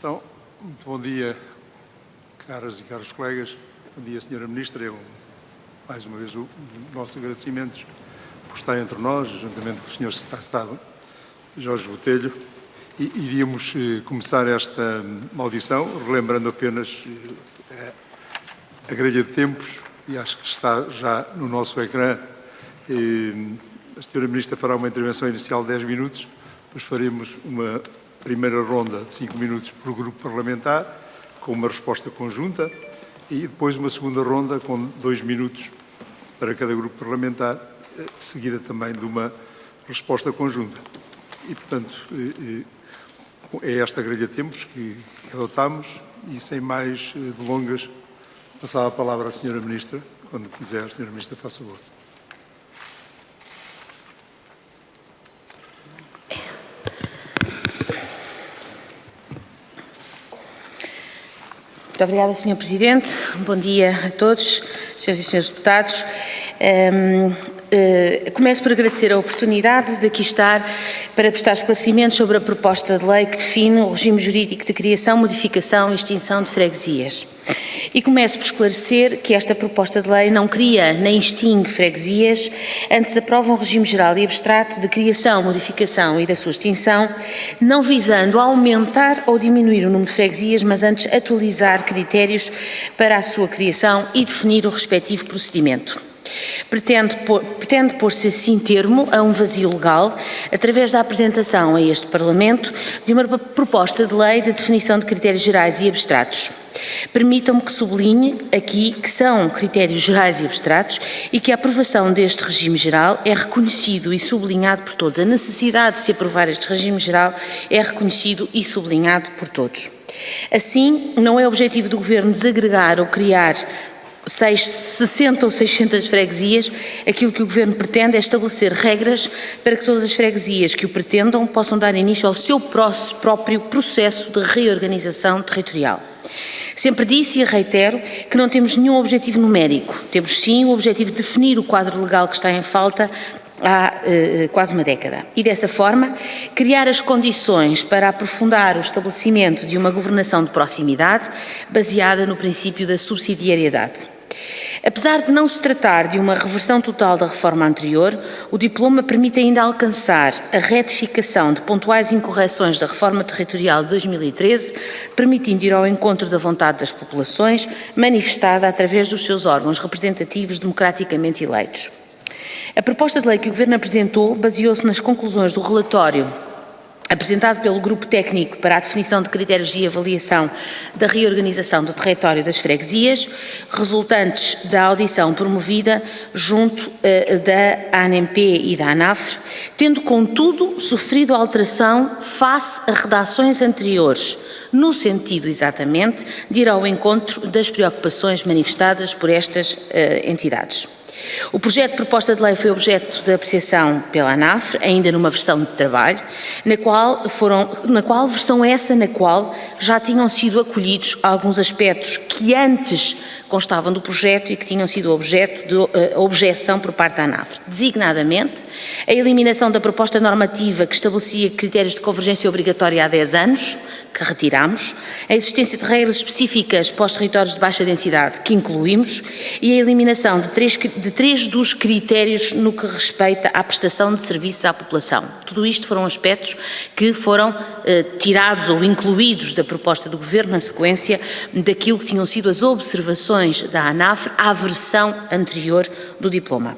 Então, muito bom dia, caras e caros colegas. Bom dia, Sra. Ministra. Mais uma vez, os nossos agradecimentos por estar entre nós, juntamente com o Sr. Secretário de Estado, Jorge Botelho. E iríamos começar esta audição relembrando apenas a grelha de tempos, e acho que está já no nosso ecrã. A Sra. Ministra fará uma intervenção inicial de 10 minutos, depois faremos uma primeira ronda de 5 minutos por grupo parlamentar, com uma resposta conjunta, e depois uma segunda ronda com 2 minutos para cada grupo parlamentar, seguida também de uma resposta conjunta. E, portanto, é esta grelha de tempos que adotamos, e sem mais delongas, passar a palavra à Sra. Ministra. Quando quiser, Sra. Ministra, faça favor. Muito obrigada, Sr. Presidente. Bom dia a todos, Sras. e Srs. Deputados. Começo por agradecer a oportunidade de aqui estar para prestar esclarecimentos sobre a proposta de lei que define o regime jurídico de criação, modificação e extinção de freguesias. E começo por esclarecer que esta proposta de lei não cria nem extingue freguesias, antes aprova um regime geral e abstrato de criação, modificação e da sua extinção, não visando aumentar ou diminuir o número de freguesias, mas antes atualizar critérios para a sua criação e definir o respectivo procedimento. Pretende pôr-se assim termo a um vazio legal através da apresentação a este Parlamento de uma proposta de lei de definição de critérios gerais e abstratos. Permitam-me que sublinhe aqui que são critérios gerais e abstratos e que a aprovação deste regime geral é reconhecido e sublinhado por todos. A necessidade de se aprovar este regime geral é reconhecido e sublinhado por todos. Assim, não é objetivo do Governo desagregar ou criar 60 ou 600 freguesias. Aquilo que o Governo pretende é estabelecer regras para que todas as freguesias que o pretendam possam dar início ao seu próprio processo de reorganização territorial. Sempre disse e reitero que não temos nenhum objetivo numérico, temos sim o objetivo de definir o quadro legal que está em falta há quase uma década e, dessa forma, criar as condições para aprofundar o estabelecimento de uma governação de proximidade baseada no princípio da subsidiariedade. Apesar de não se tratar de uma reversão total da reforma anterior, o diploma permite ainda alcançar a retificação de pontuais incorreções da reforma territorial de 2013, permitindo ir ao encontro da vontade das populações, manifestada através dos seus órgãos representativos democraticamente eleitos. A proposta de lei que o Governo apresentou baseou-se nas conclusões do relatório apresentado pelo Grupo Técnico para a Definição de Critérios de Avaliação da Reorganização do Território das Freguesias, resultantes da audição promovida junto da ANMP e da ANAFRE, tendo, contudo, sofrido alteração face a redações anteriores, no sentido, exatamente, de ir ao encontro das preocupações manifestadas por estas entidades. O projeto de proposta de lei foi objeto de apreciação pela ANAFRE, ainda numa versão de trabalho, na qual já tinham sido acolhidos alguns aspectos que antes constavam do projeto e que tinham sido objeto de objeção por parte da ANAFRE, designadamente a eliminação da proposta normativa que estabelecia critérios de convergência obrigatória há 10 anos, que retiramos, a existência de regras específicas para os territórios de baixa densidade, que incluímos, e a eliminação de três dos critérios no que respeita à prestação de serviços à população. Tudo isto foram aspectos que foram tirados ou incluídos da proposta do Governo na sequência daquilo que tinham sido as observações da ANAFRE à versão anterior do diploma.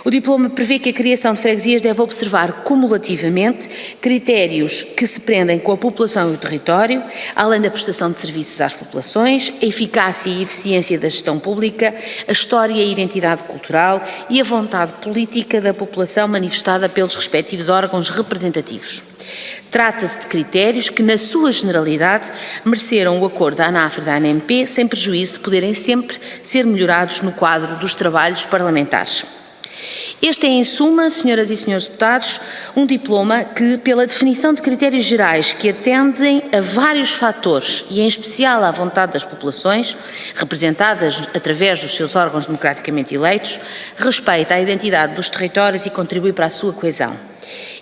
O diploma prevê que a criação de freguesias deve observar cumulativamente critérios que se prendem com a população e o território, além da prestação de serviços às populações, a eficácia e eficiência da gestão pública, a história e a identidade cultural e a vontade política da população manifestada pelos respectivos órgãos representativos. Trata-se de critérios que, na sua generalidade, mereceram o acordo da ANAFRE e da ANMP, sem prejuízo de poderem sempre ser melhorados no quadro dos trabalhos parlamentares. Este é, em suma, senhoras e senhores deputados, um diploma que, pela definição de critérios gerais que atendem a vários fatores e, em especial, à vontade das populações, representadas através dos seus órgãos democraticamente eleitos, respeita a identidade dos territórios e contribui para a sua coesão.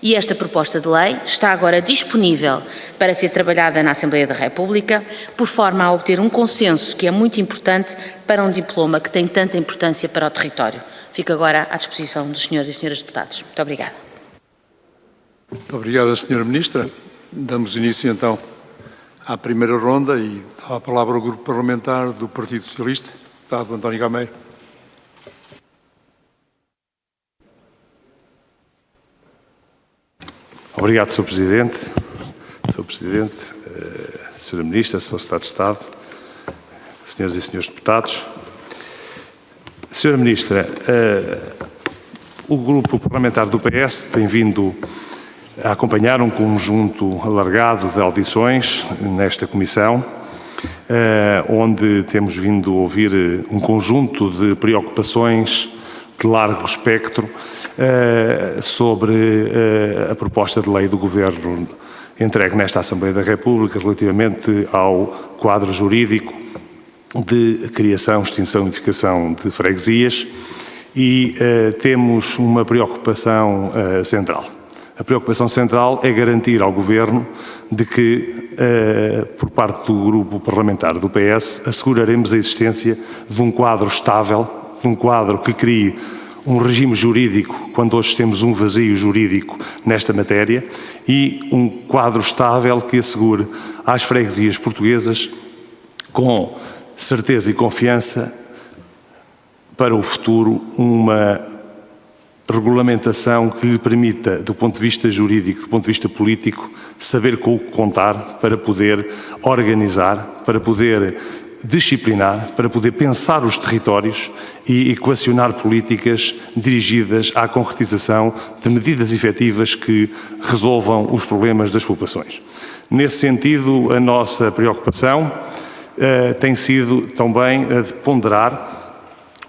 E esta proposta de lei está agora disponível para ser trabalhada na Assembleia da República, por forma a obter um consenso que é muito importante para um diploma que tem tanta importância para o território. Fico agora à disposição dos senhores e senhoras deputados. Muito obrigada. Muito obrigada, Sra. Ministra. Damos início, então, à primeira ronda e dá a palavra ao Grupo Parlamentar do Partido Socialista, deputado António Gameiro. Obrigado, Sr. Presidente. Sr. Presidente, Sra. Ministra, Sr. Secretário de Estado, Senhoras e Senhores Deputados. Sra. Ministra, o Grupo Parlamentar do PS tem vindo a acompanhar um conjunto alargado de audições nesta Comissão, onde temos vindo a ouvir um conjunto de preocupações de largo espectro sobre a proposta de lei do Governo entregue nesta Assembleia da República relativamente ao quadro jurídico de criação, extinção e unificação de freguesias e temos uma preocupação central. A preocupação central é garantir ao Governo de que, por parte do Grupo Parlamentar do PS, asseguraremos a existência de um quadro estável, de um quadro que crie um regime jurídico, quando hoje temos um vazio jurídico nesta matéria, e um quadro estável que assegure às freguesias portuguesas, com certeza e confiança, para o futuro, uma regulamentação que lhe permita, do ponto de vista jurídico, do ponto de vista político, saber com o que contar para poder organizar, para poder disciplinar, para poder pensar os territórios e equacionar políticas dirigidas à concretização de medidas efetivas que resolvam os problemas das populações. Nesse sentido, a nossa preocupação tem sido também a de ponderar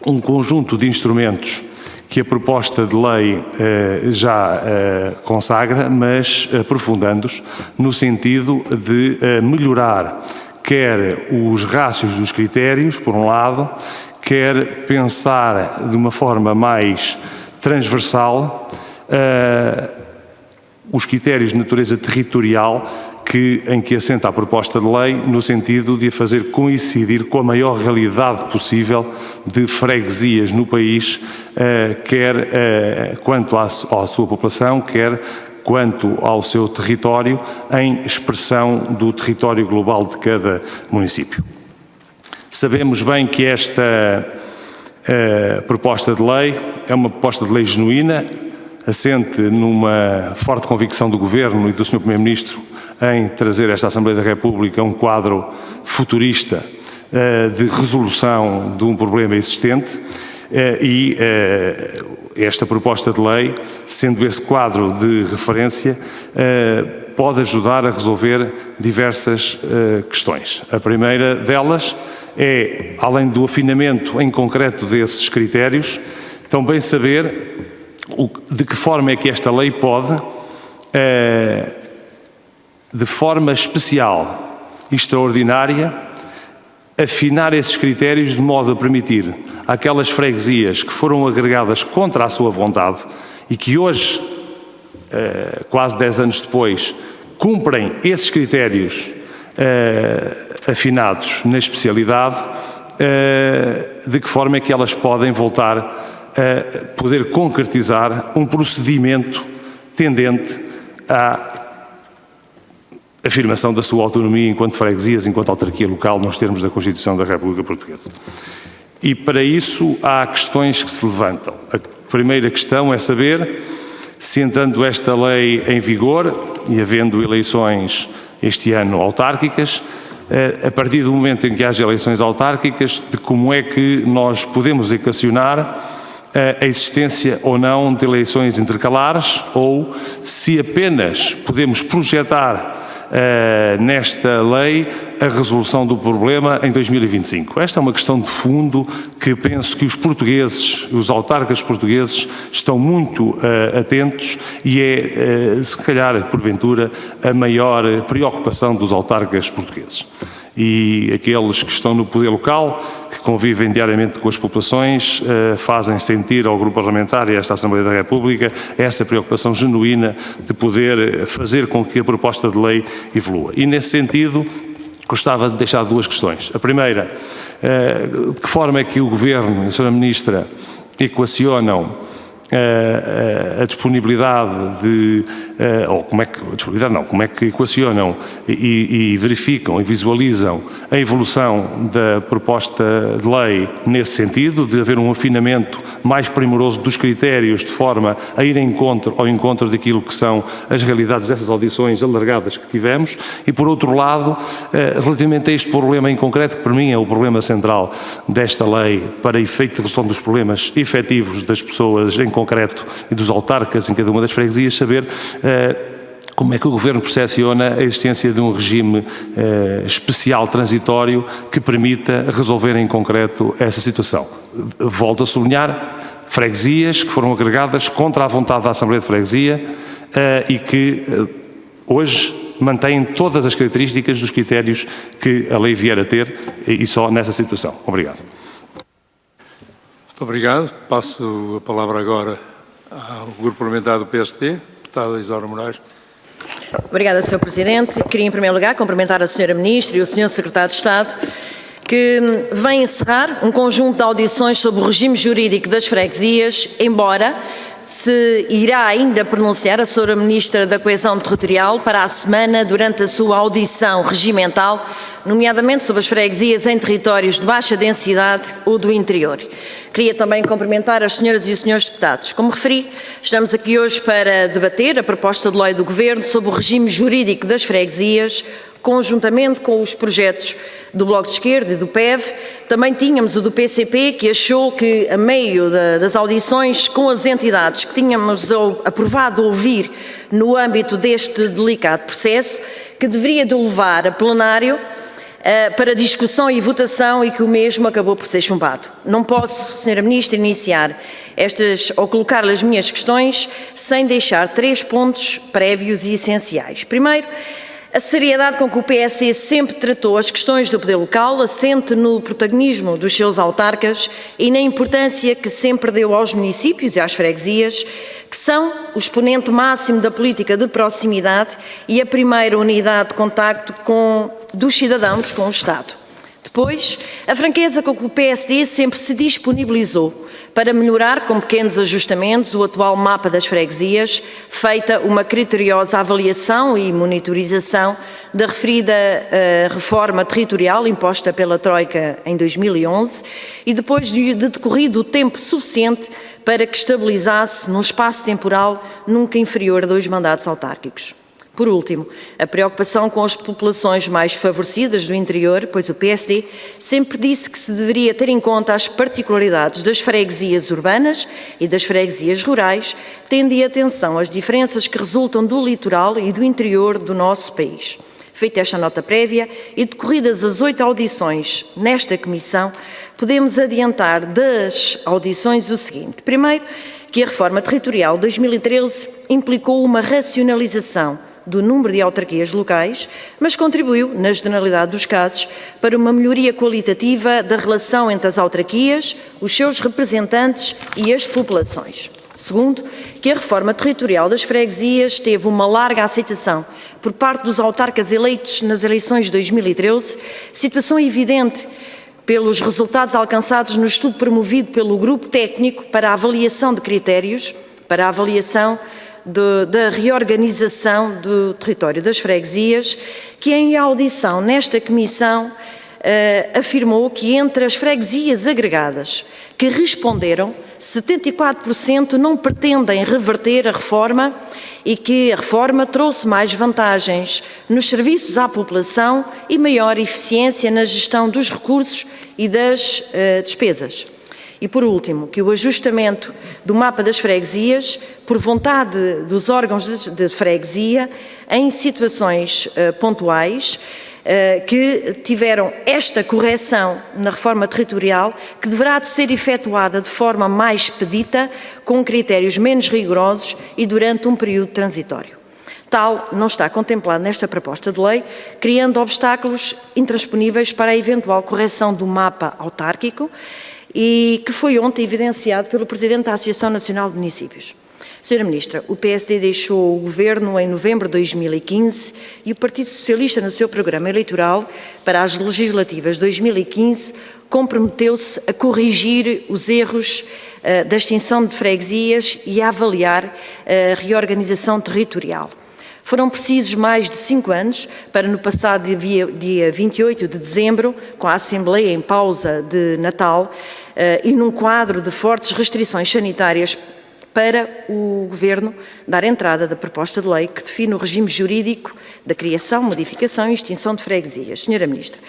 um conjunto de instrumentos que a proposta de lei já consagra, mas aprofundando-os no sentido de melhorar quer os rácios dos critérios, por um lado, quer pensar de uma forma mais transversal os critérios de natureza territorial em que assenta a proposta de lei, no sentido de a fazer coincidir com a maior realidade possível de freguesias no país, quer quanto à sua população, quer quanto ao seu território, em expressão do território global de cada município. Sabemos bem que esta proposta de lei é uma proposta de lei genuína, assente numa forte convicção do Governo e do Sr. Primeiro-Ministro em trazer a esta Assembleia da República um quadro futurista de resolução de um problema existente e esta proposta de lei, sendo esse quadro de referência, pode ajudar a resolver diversas questões. A primeira delas é, além do afinamento em concreto desses critérios, também saber de que forma é que esta lei pode, de forma especial e extraordinária, afinar esses critérios de modo a permitir àquelas freguesias que foram agregadas contra a sua vontade e que hoje, quase 10 anos depois, cumprem esses critérios afinados na especialidade, de que forma é que elas podem voltar a poder concretizar um procedimento tendente à afirmação da sua autonomia enquanto freguesias, enquanto autarquia local, nos termos da Constituição da República Portuguesa. E para isso há questões que se levantam. A primeira questão é saber se, entrando esta lei em vigor e havendo eleições este ano autárquicas, a partir do momento em que haja eleições autárquicas, de como é que nós podemos equacionar a existência ou não de eleições intercalares, ou se apenas podemos projetar nesta lei a resolução do problema em 2025. Esta é uma questão de fundo que penso que os portugueses, os autarcas portugueses, estão muito atentos e é, se calhar, porventura, a maior preocupação dos autarcas portugueses. e aqueles que estão no poder local, que convivem diariamente com as populações, fazem sentir ao grupo parlamentar e a esta Assembleia da República essa preocupação genuína de poder fazer com que a proposta de lei evolua. E nesse sentido, gostava de deixar duas questões. A primeira, de que forma é que o Governo e a Sra. Ministra equacionam a disponibilidade de, ou como é que equacionam e verificam e visualizam a evolução da proposta de lei nesse sentido, de haver um afinamento mais primoroso dos critérios de forma a ir ao encontro daquilo que são as realidades dessas audições alargadas que tivemos e, por outro lado, relativamente a este problema em concreto, que para mim é o problema central desta lei para efeito de resolução dos problemas efetivos das pessoas em concreto e dos autarcas em cada uma das freguesias, saber como é que o Governo percepciona a existência de um regime especial transitório que permita resolver em concreto essa situação. Volto a sublinhar, freguesias que foram agregadas contra a vontade da Assembleia de Freguesia e que hoje mantêm todas as características dos critérios que a lei vier a ter e só nessa situação. Obrigado. Muito obrigado. Passo a palavra agora ao Grupo Parlamentar do PSD, deputada Isaura Moraes. Obrigada, Sr. Presidente. Queria, em primeiro lugar, cumprimentar a Sra. Ministra e o Sr. Secretário de Estado, que vem encerrar um conjunto de audições sobre o regime jurídico das freguesias, embora se irá ainda pronunciar a Sra. Ministra da Coesão Territorial para a semana, durante a sua audição regimental, nomeadamente sobre as freguesias em territórios de baixa densidade ou do interior. Queria também cumprimentar as senhoras e os senhores deputados. Como referi, estamos aqui hoje para debater a proposta de lei do Governo sobre o regime jurídico das freguesias, conjuntamente com os projetos do Bloco de Esquerda e do PEV. Também tínhamos o do PCP, que achou que, a meio das audições com as entidades que tínhamos aprovado ouvir no âmbito deste delicado processo, que deveria de levar a plenário para discussão e votação e que o mesmo acabou por ser chumbado. Não posso, Sra. Ministra, iniciar ou colocar as minhas questões sem deixar 3 pontos prévios e essenciais. Primeiro, a seriedade com que o PSD sempre tratou as questões do poder local, assente no protagonismo dos seus autarcas e na importância que sempre deu aos municípios e às freguesias, que são o exponente máximo da política de proximidade e a primeira unidade de contacto dos cidadãos com o Estado. Depois, a franqueza com que o PSD sempre se disponibilizou para melhorar, com pequenos ajustamentos, o atual mapa das freguesias, feita uma criteriosa avaliação e monitorização da referida reforma territorial imposta pela Troika em 2011 e depois de decorrido o tempo suficiente para que estabilizasse num espaço temporal nunca inferior a 2 mandatos autárquicos. Por último, a preocupação com as populações mais favorecidas do interior, pois o PSD sempre disse que se deveria ter em conta as particularidades das freguesias urbanas e das freguesias rurais, tendo em atenção as diferenças que resultam do litoral e do interior do nosso país. Feita esta nota prévia e decorridas as 8 audições nesta Comissão, podemos adiantar das audições o seguinte. Primeiro, que a reforma territorial de 2013 implicou uma racionalização do número de autarquias locais, mas contribuiu, na generalidade dos casos, para uma melhoria qualitativa da relação entre as autarquias, os seus representantes e as populações. Segundo, que a reforma territorial das freguesias teve uma larga aceitação por parte dos autarcas eleitos nas eleições de 2013, situação evidente pelos resultados alcançados no estudo promovido pelo Grupo Técnico para a avaliação de critérios, para a avaliação da reorganização do território das freguesias, que em audição nesta Comissão afirmou que entre as freguesias agregadas que responderam, 74% não pretendem reverter a reforma e que a reforma trouxe mais vantagens nos serviços à população e maior eficiência na gestão dos recursos e das despesas. E, por último, que o ajustamento do mapa das freguesias, por vontade dos órgãos de freguesia, em situações pontuais, que tiveram esta correção na reforma territorial, que deverá de ser efetuada de forma mais expedita, com critérios menos rigorosos e durante um período transitório. Tal não está contemplado nesta proposta de lei, criando obstáculos intransponíveis para a eventual correção do mapa autárquico e que foi ontem evidenciado pelo Presidente da Associação Nacional de Municípios. Sra. Ministra, o PSD deixou o Governo em novembro de 2015 e o Partido Socialista, no seu programa eleitoral para as legislativas de 2015, comprometeu-se a corrigir os erros da extinção de freguesias e a avaliar a reorganização territorial. Foram precisos mais de 5 anos para, no passado dia 28 de dezembro, com a Assembleia em pausa de Natal e num quadro de fortes restrições sanitárias, para o Governo dar entrada da proposta de lei que define o regime jurídico da criação, modificação e extinção de freguesias. Sra. Ministra,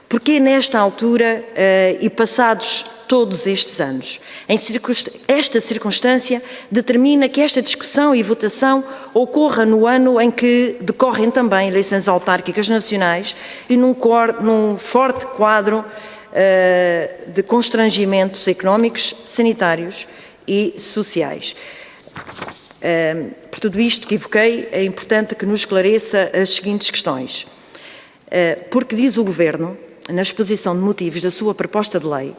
porquê nesta altura e passados todos estes anos? Esta circunstância determina que esta discussão e votação ocorra no ano em que decorrem também eleições autárquicas nacionais e num forte quadro de constrangimentos económicos, sanitários e sociais. Por tudo isto que evoquei, é importante que nos esclareça as seguintes questões. Porque diz o Governo, na exposição de motivos da sua proposta de lei,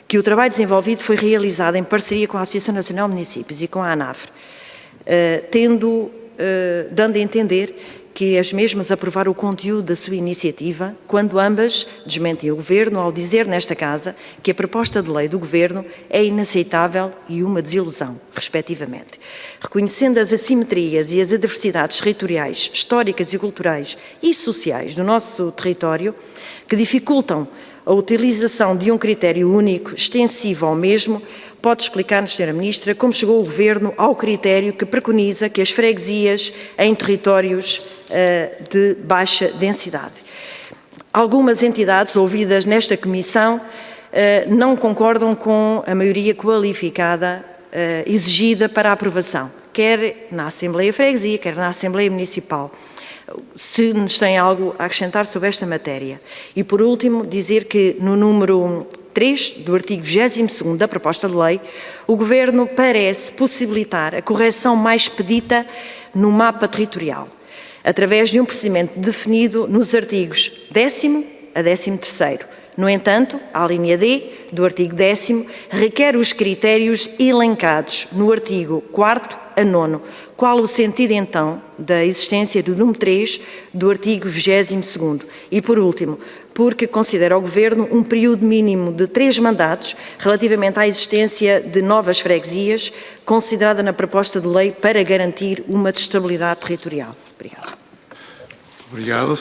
que o trabalho desenvolvido foi realizado em parceria com a Associação Nacional de Municípios e com a ANAFRE, dando a entender que as mesmas aprovaram o conteúdo da sua iniciativa, quando ambas desmentem o Governo ao dizer nesta Casa que a proposta de lei do Governo é inaceitável e uma desilusão, respectivamente. Reconhecendo as assimetrias e as adversidades territoriais, históricas e culturais e sociais do nosso território, que dificultam a utilização de um critério único, extensivo ao mesmo, pode explicar-nos, Sra. Ministra, como chegou o Governo ao critério que preconiza que as freguesias em territórios de baixa densidade. Algumas entidades ouvidas nesta comissão não concordam com a maioria qualificada exigida para a aprovação, quer na Assembleia Freguesia, quer na Assembleia Municipal. Se nos tem algo a acrescentar sobre esta matéria. E, por último, dizer que no número 3 do artigo 22º da proposta de lei, o Governo parece possibilitar a correção mais expedita no mapa territorial, através de um procedimento definido nos artigos 10º a 13º. No entanto, a linha D do artigo 10º requer os critérios elencados no artigo 4º a 9º. Qual o sentido, então, da existência do número 3 do artigo 22º? E, por último, porque considera o Governo um período mínimo de 3 mandatos relativamente à existência de novas freguesias, considerada na proposta de lei para garantir uma estabilidade territorial. Obrigada. Obrigado.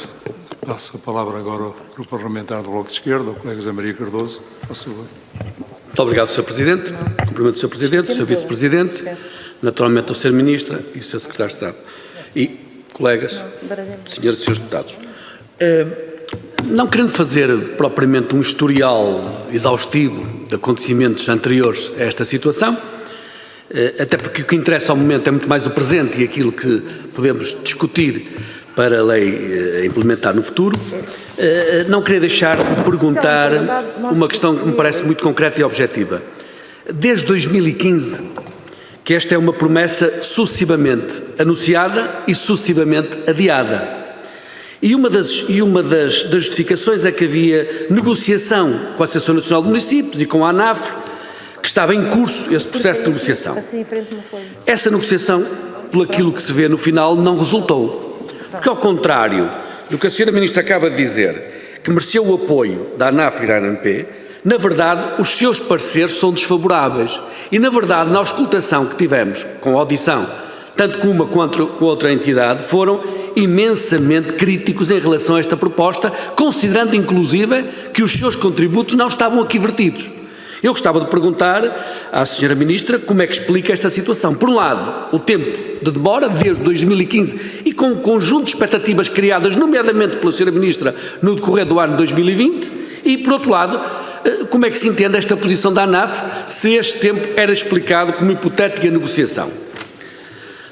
Passo a palavra agora ao Grupo Parlamentar do Bloco de Esquerda, ao colega José Maria Cardoso. Muito obrigado, Sr. Presidente. Cumprimento o Sr. Presidente, o Sr. Vice-Presidente, naturalmente o Sr. Ministro e o Sr. Secretário de Estado. E, colegas, senhoras e senhores deputados, não querendo fazer propriamente um historial exaustivo de acontecimentos anteriores a esta situação, até porque o que interessa ao momento é muito mais o presente e aquilo que podemos discutir para a lei implementar no futuro, não queria deixar de perguntar uma questão que me parece muito concreta e objetiva. Desde 2015, que esta é uma promessa sucessivamente anunciada e sucessivamente adiada. E uma das justificações é que havia negociação com a Associação Nacional de Municípios e com a ANAFRE, que estava em curso esse processo de negociação. Essa negociação, por aquilo que se vê no final, não resultou. Porque, ao contrário do que a Sra. Ministra acaba de dizer, que mereceu o apoio da ANAFRE e da ANP, na verdade, os seus pareceres são desfavoráveis. E, na verdade, na auscultação que tivemos com a audição, tanto com uma quanto com outra entidade, foram imensamente críticos em relação a esta proposta, considerando, inclusive, que os seus contributos não estavam aqui vertidos. Eu gostava de perguntar à Sra. Ministra como é que explica esta situação. Por um lado, o tempo de demora, desde 2015, e com um conjunto de expectativas criadas, nomeadamente pela Sra. Ministra, no decorrer do ano 2020, e, por outro lado, como é que se entende esta posição da ANAF, se este tempo era explicado como hipotética negociação.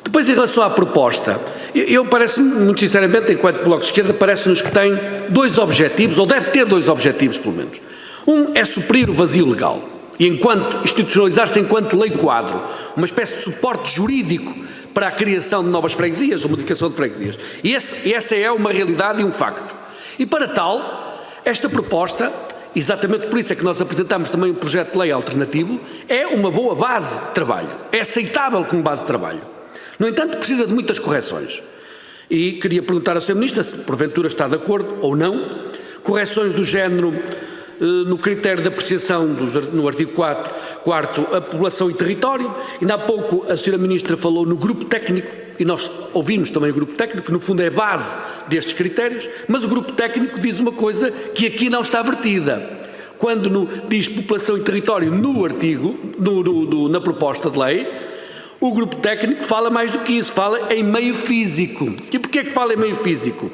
Depois, em relação à proposta, eu parece-me, muito sinceramente, enquanto Bloco de Esquerda, parece-nos que tem 2 objetivos, ou deve ter 2 objetivos, pelo menos. Um é suprir o vazio legal e institucionalizar-se enquanto lei quadro, uma espécie de suporte jurídico para a criação de novas freguesias ou modificação de freguesias. E essa é uma realidade e um facto. E para tal, esta proposta, exatamente por isso é que nós apresentamos também um projeto de lei alternativo, é uma boa base de trabalho, é aceitável como base de trabalho. No entanto, precisa de muitas correções. E queria perguntar à Sra. Ministra se porventura está de acordo ou não, correções do género no critério de apreciação no artigo 4º, a população e território. Ainda há pouco a Sra. Ministra falou no grupo técnico, e nós ouvimos também o grupo técnico, que no fundo é a base destes critérios, mas o grupo técnico diz uma coisa que aqui não está vertida. Quando diz população e território no artigo, na proposta de lei, o grupo técnico fala mais do que isso, fala em meio físico. E porquê é que fala em meio físico?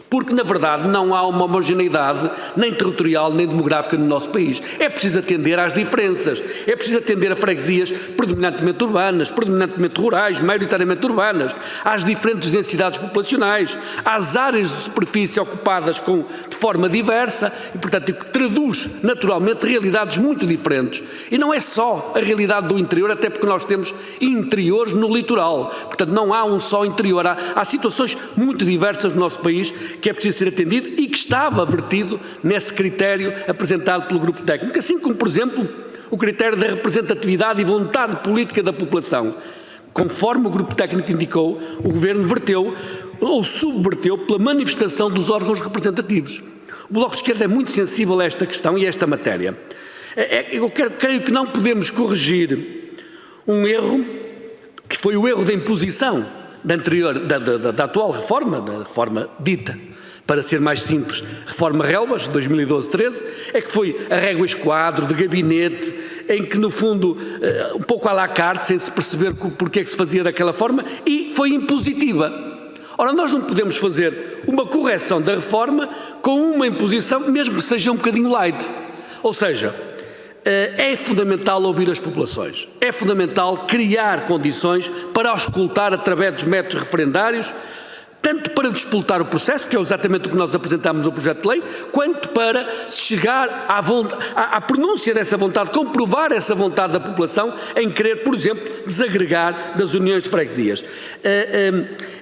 Porque, na verdade, não há uma homogeneidade nem territorial nem demográfica no nosso país. É preciso atender às diferenças, é preciso atender a freguesias predominantemente urbanas, predominantemente rurais, maioritariamente urbanas, às diferentes densidades populacionais, às áreas de superfície ocupadas de forma diversa e, portanto, que traduz naturalmente realidades muito diferentes. E não é só a realidade do interior, até porque nós temos interiores no litoral. Portanto, não há um só interior, há situações muito diversas no nosso país que é preciso ser atendido e que estava vertido nesse critério apresentado pelo grupo técnico, assim como, por exemplo, o critério da representatividade e vontade política da população. Conforme o grupo técnico indicou, o Governo verteu ou subverteu pela manifestação dos órgãos representativos. O Bloco de Esquerda é muito sensível a esta questão e a esta matéria. Eu creio que não podemos corrigir um erro que foi o erro da imposição da atual reforma, da reforma dita, para ser mais simples, reforma Relvas, de 2012-13, é que foi a régua esquadro, de gabinete, em que no fundo, um pouco à la carte, sem se perceber porque é que se fazia daquela forma, e foi impositiva. Ora, nós não podemos fazer uma correção da reforma com uma imposição, mesmo que seja um bocadinho light. Ou seja, é fundamental ouvir as populações, é fundamental criar condições para auscultar através dos métodos referendários, tanto para despoltar o processo, que é exatamente o que nós apresentámos no projeto de lei, quanto para chegar à pronúncia dessa vontade, comprovar essa vontade da população em querer, por exemplo, desagregar das uniões de freguesias.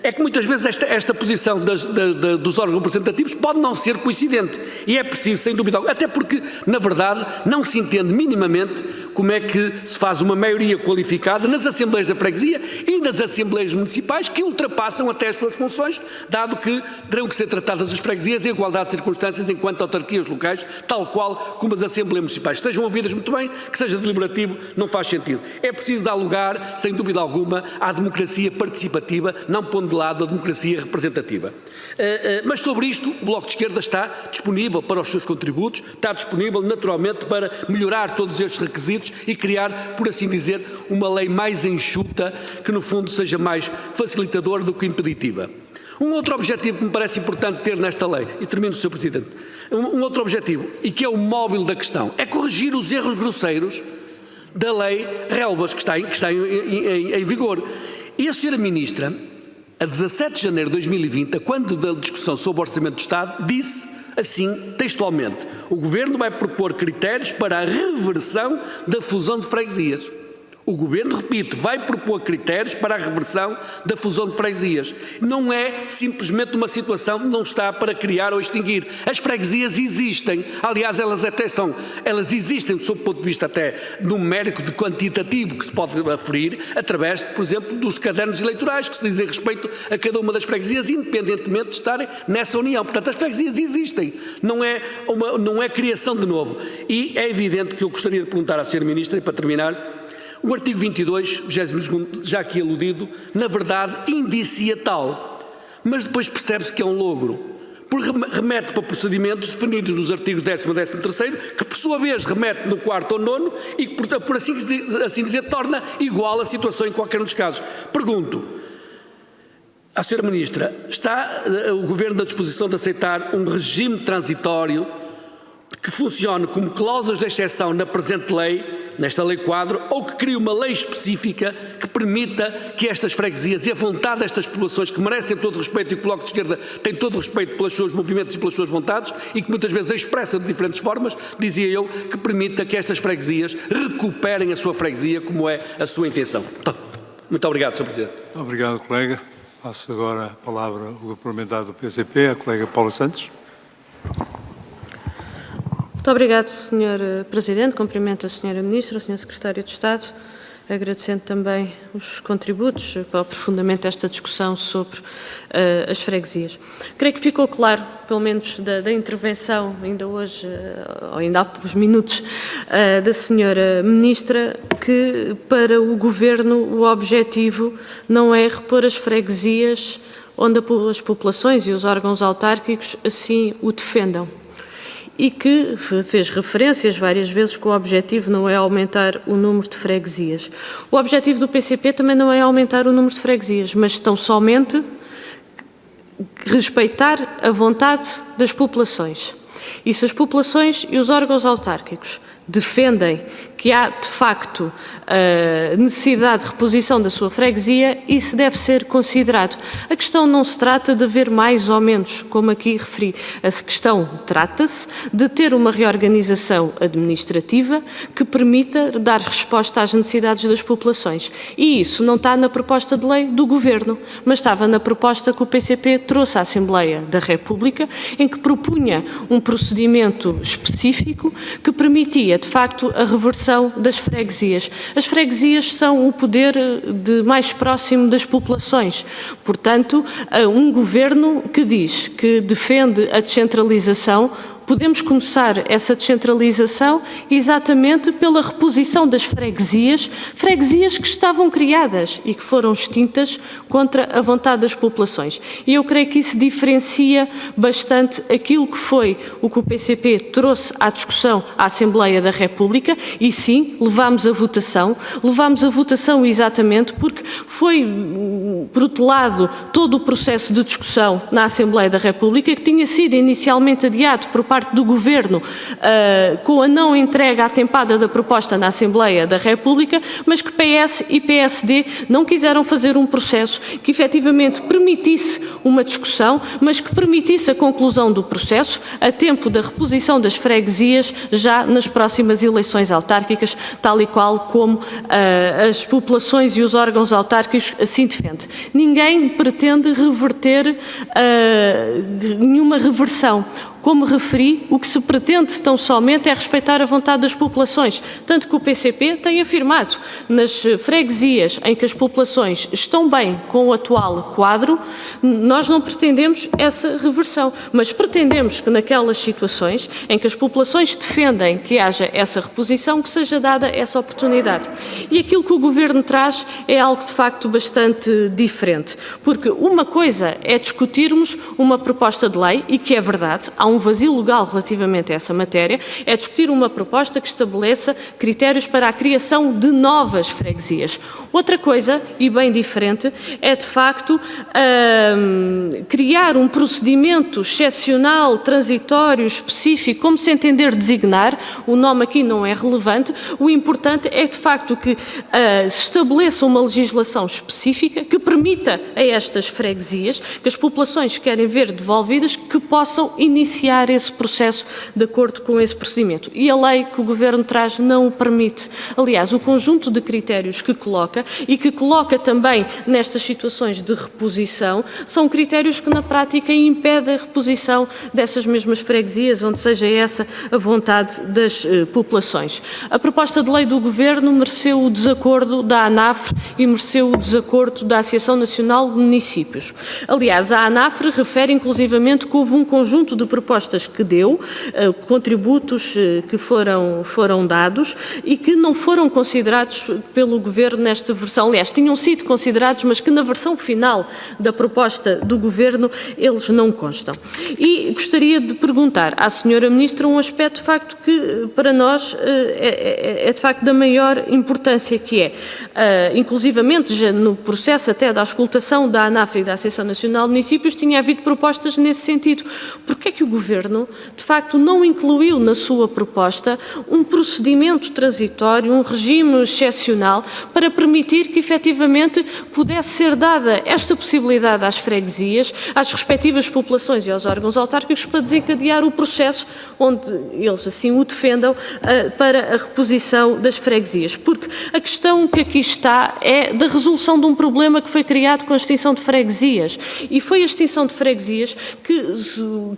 É que muitas vezes esta posição dos órgãos representativos pode não ser coincidente e é preciso, sem dúvida alguma, até porque, na verdade, não se entende minimamente como é que se faz uma maioria qualificada nas Assembleias da Freguesia e nas Assembleias Municipais que ultrapassam até as suas funções, dado que terão que ser tratadas as freguesias em igualdade de circunstâncias enquanto autarquias locais, tal qual como as Assembleias Municipais. Sejam ouvidas muito bem, que seja deliberativo, não faz sentido. É preciso dar lugar, sem dúvida alguma, à democracia participativa, não pondo de lado a democracia representativa. Mas sobre isto, o Bloco de Esquerda está disponível para os seus contributos, está disponível naturalmente para melhorar todos estes requisitos e criar, por assim dizer, uma lei mais enxuta, que no fundo seja mais facilitadora do que impeditiva. Um outro objetivo que me parece importante ter nesta lei, e termino, Sr. Presidente, um outro objetivo, e que é o móvel da questão, é corrigir os erros grosseiros da lei Relvas, que está em vigor. E a Sra. Ministra, a 17 de janeiro de 2020, quando da discussão sobre o Orçamento do Estado, disse assim, textualmente: o Governo vai propor critérios para a reversão da fusão de freguesias. O Governo, repito, vai propor critérios para a reversão da fusão de freguesias. Não é simplesmente uma situação que não está para criar ou extinguir. As freguesias existem. Aliás, elas existem sob o ponto de vista até numérico, de quantitativo, que se pode aferir através, por exemplo, dos cadernos eleitorais que se dizem respeito a cada uma das freguesias, independentemente de estarem nessa união. Portanto, as freguesias existem. Não é criação de novo. E é evidente que eu gostaria de perguntar à Sra. Ministra, e para terminar, o artigo 22, 22º, já aqui aludido, na verdade indicia tal, mas depois percebe-se que é um logro, porque remete para procedimentos definidos nos artigos 10º e 13º, que por sua vez remete no 4º ou 9º e que, por assim dizer, torna igual a situação em qualquer um dos casos. Pergunto à Sra. Ministra, está o Governo à disposição de aceitar um regime transitório que funcione como cláusulas de exceção na presente lei, nesta lei quadro, ou que crie uma lei específica que permita que estas freguesias e a vontade destas populações, que merecem todo o respeito e que o Bloco de Esquerda tem todo o respeito pelos seus movimentos e pelas suas vontades e que muitas vezes expressa de diferentes formas, dizia eu, que permita que estas freguesias recuperem a sua freguesia como é a sua intenção. Muito obrigado, Sr. Presidente. Obrigado, colega. Passo agora a palavra ao grupo parlamentar do PCP, a colega Paula Santos. Muito obrigado, Sr. Presidente. Cumprimento a Sra. Ministra, o Sr. Secretário de Estado, agradecendo também os contributos para o aprofundamento desta discussão sobre as freguesias. Creio que ficou claro, pelo menos da intervenção, ainda hoje, ou ainda há poucos minutos, da Sra. Ministra, que para o Governo o objetivo não é repor as freguesias onde as populações e os órgãos autárquicos assim o defendam. E que fez referências várias vezes que o objetivo não é aumentar o número de freguesias. O objetivo do PCP também não é aumentar o número de freguesias, mas tão somente respeitar a vontade das populações. E se as populações e os órgãos autárquicos defendem que há, de facto, necessidade de reposição da sua freguesia, isso deve ser considerado. A questão não se trata de haver mais ou menos, como aqui referi. A questão trata-se de ter uma reorganização administrativa que permita dar resposta às necessidades das populações. E isso não está na proposta de lei do Governo, mas estava na proposta que o PCP trouxe à Assembleia da República, em que propunha um procedimento específico que permitia, de facto, a reversão das freguesias. As freguesias são o poder mais próximo das populações. Portanto, um governo que diz que defende a descentralização, podemos começar essa descentralização exatamente pela reposição das freguesias que estavam criadas e que foram extintas contra a vontade das populações. E eu creio que isso diferencia bastante aquilo que foi o que o PCP trouxe à discussão à Assembleia da República e sim, levámos a votação exatamente porque foi protelado todo o processo de discussão na Assembleia da República que tinha sido inicialmente adiado por parte do Governo com a não entrega atempada da proposta na Assembleia da República, mas que PS e PSD não quiseram fazer um processo que efetivamente permitisse uma discussão, mas que permitisse a conclusão do processo a tempo da reposição das freguesias já nas próximas eleições autárquicas, tal e qual como as populações e os órgãos autárquicos assim defendem. Ninguém pretende reverter nenhuma reversão. Como referi, o que se pretende tão somente é respeitar a vontade das populações, tanto que o PCP tem afirmado nas freguesias em que as populações estão bem com o atual quadro, nós não pretendemos essa reversão, mas pretendemos que naquelas situações em que as populações defendem que haja essa reposição, que seja dada essa oportunidade. E aquilo que o Governo traz é algo de facto bastante diferente, porque uma coisa é discutirmos uma proposta de lei, e que é verdade, há um vazio legal relativamente a essa matéria, é discutir uma proposta que estabeleça critérios para a criação de novas freguesias. Outra coisa, e bem diferente, é de facto criar um procedimento excepcional, transitório, específico, como se entender designar, o nome aqui não é relevante, o importante é de facto que se estabeleça uma legislação específica que permita a estas freguesias, que as populações querem ver devolvidas, que possam iniciar esse processo de acordo com esse procedimento. E a lei que o Governo traz não o permite. Aliás, o conjunto de critérios que coloca e que coloca também nestas situações de reposição são critérios que na prática impedem a reposição dessas mesmas freguesias, onde seja essa a vontade das populações. A proposta de lei do Governo mereceu o desacordo da ANAFRE e mereceu o desacordo da Associação Nacional de Municípios. Aliás, a ANAFRE refere inclusivamente que houve um conjunto de propostas que deu, contributos que foram dados e que não foram considerados pelo Governo nesta versão. Aliás, tinham sido considerados, mas que na versão final da proposta do Governo eles não constam. E gostaria de perguntar à Sra. Ministra um aspecto de facto que para nós é de facto da maior importância, que é, inclusivamente já no processo até da auscultação da ANAFRE e da Associação Nacional de Municípios, tinha havido propostas nesse sentido. Porque é que o Governo, de facto, não incluiu na sua proposta um procedimento transitório, um regime excepcional, para permitir que, efetivamente, pudesse ser dada esta possibilidade às freguesias, às respectivas populações e aos órgãos autárquicos para desencadear o processo onde eles assim o defendam para a reposição das freguesias. Porque a questão que aqui está é da resolução de um problema que foi criado com a extinção de freguesias. E foi a extinção de freguesias que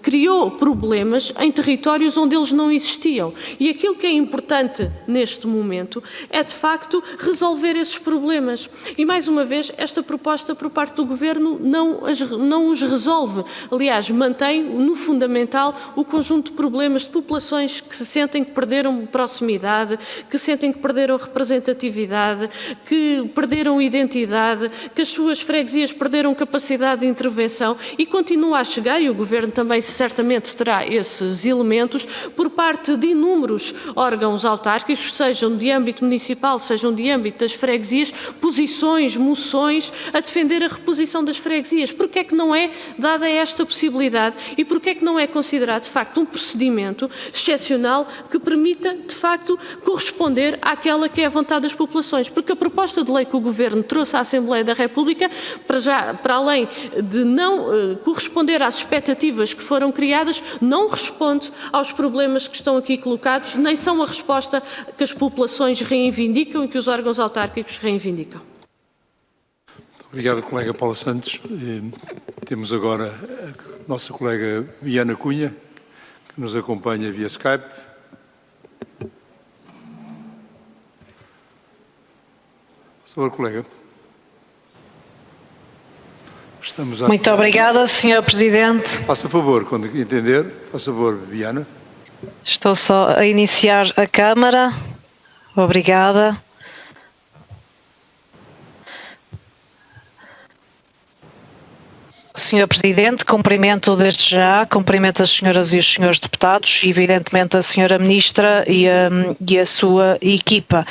criou problemas em territórios onde eles não existiam. E aquilo que é importante neste momento é, de facto, resolver esses problemas. E, mais uma vez, esta proposta por parte do Governo não os resolve. Aliás, mantém no fundamental o conjunto de problemas de populações que se sentem que perderam proximidade, que sentem que perderam representatividade, que perderam identidade, que as suas freguesias perderam capacidade de intervenção e continua a chegar, e o Governo também certamente terá esses elementos, por parte de inúmeros órgãos autárquicos, sejam de âmbito municipal, sejam de âmbito das freguesias, posições, moções a defender a reposição das freguesias. Porquê é que não é dada esta possibilidade e porquê é que não é considerado, de facto, um procedimento excepcional que permita, de facto, corresponder àquela que é a vontade das populações? Porque a proposta de lei que o Governo trouxe à Assembleia da República, para além de não corresponder às expectativas que foram criadas, não responde aos problemas que estão aqui colocados, nem são a resposta que as populações reivindicam e que os órgãos autárquicos reivindicam. Obrigado, colega Paula Santos. Temos agora a nossa colega Viana Cunha, que nos acompanha via Skype. Por favor, colega. Estamos a... Muito obrigada, Sr. Presidente. Faça favor, quando entender, faça favor, Viana. Estou só a iniciar a Câmara. Obrigada. Sr. Presidente, cumprimento desde já, cumprimento as senhoras e os senhores deputados e, evidentemente, a senhora Ministra e a sua equipa.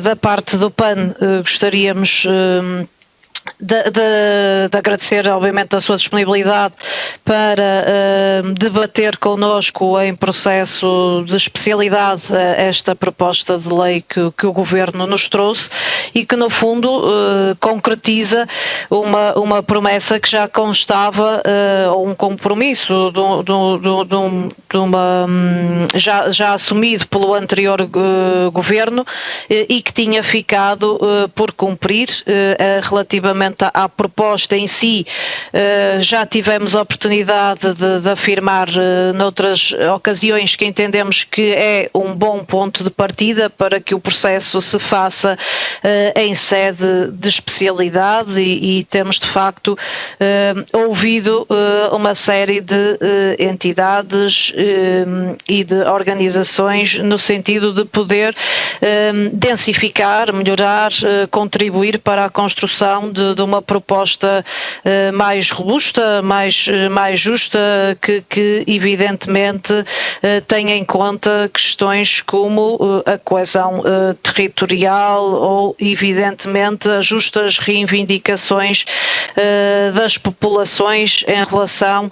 Da parte do PAN, gostaríamos de agradecer, obviamente, a sua disponibilidade para debater connosco em processo de especialidade esta proposta de lei que o Governo nos trouxe e que, no fundo, concretiza uma promessa que já constava, ou um compromisso já assumido pelo anterior Governo e que tinha ficado por cumprir relativamente à proposta em si. Já tivemos a oportunidade de afirmar noutras ocasiões que entendemos que é um bom ponto de partida para que o processo se faça em sede de especialidade e temos de facto ouvido uma série de entidades e de organizações no sentido de poder densificar, melhorar, contribuir para a construção de uma proposta mais robusta, mais justa, que evidentemente tenha em conta questões como a coesão territorial ou evidentemente as justas reivindicações das populações em relação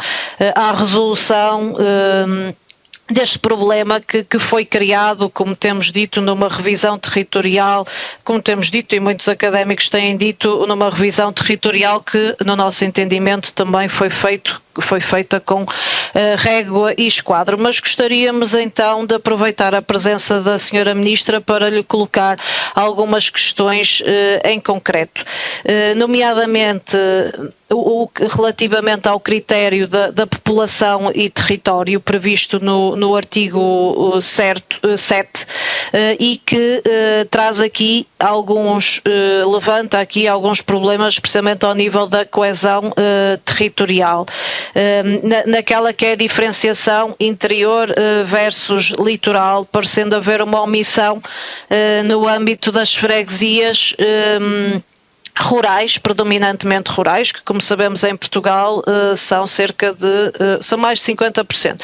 à resolução deste problema que foi criado, como temos dito, numa revisão territorial, como temos dito e muitos académicos têm dito, numa revisão territorial que, no nosso entendimento, também foi feita com régua e esquadro. Mas gostaríamos então de aproveitar a presença da senhora Ministra para lhe colocar algumas questões em concreto, nomeadamente relativamente ao critério da população e território previsto no artigo 7 e que traz aqui levanta aqui alguns problemas, precisamente ao nível da coesão territorial, naquela que é a diferenciação interior versus litoral, parecendo haver uma omissão no âmbito das freguesias rurais, predominantemente rurais, que como sabemos em Portugal são são mais de 50%.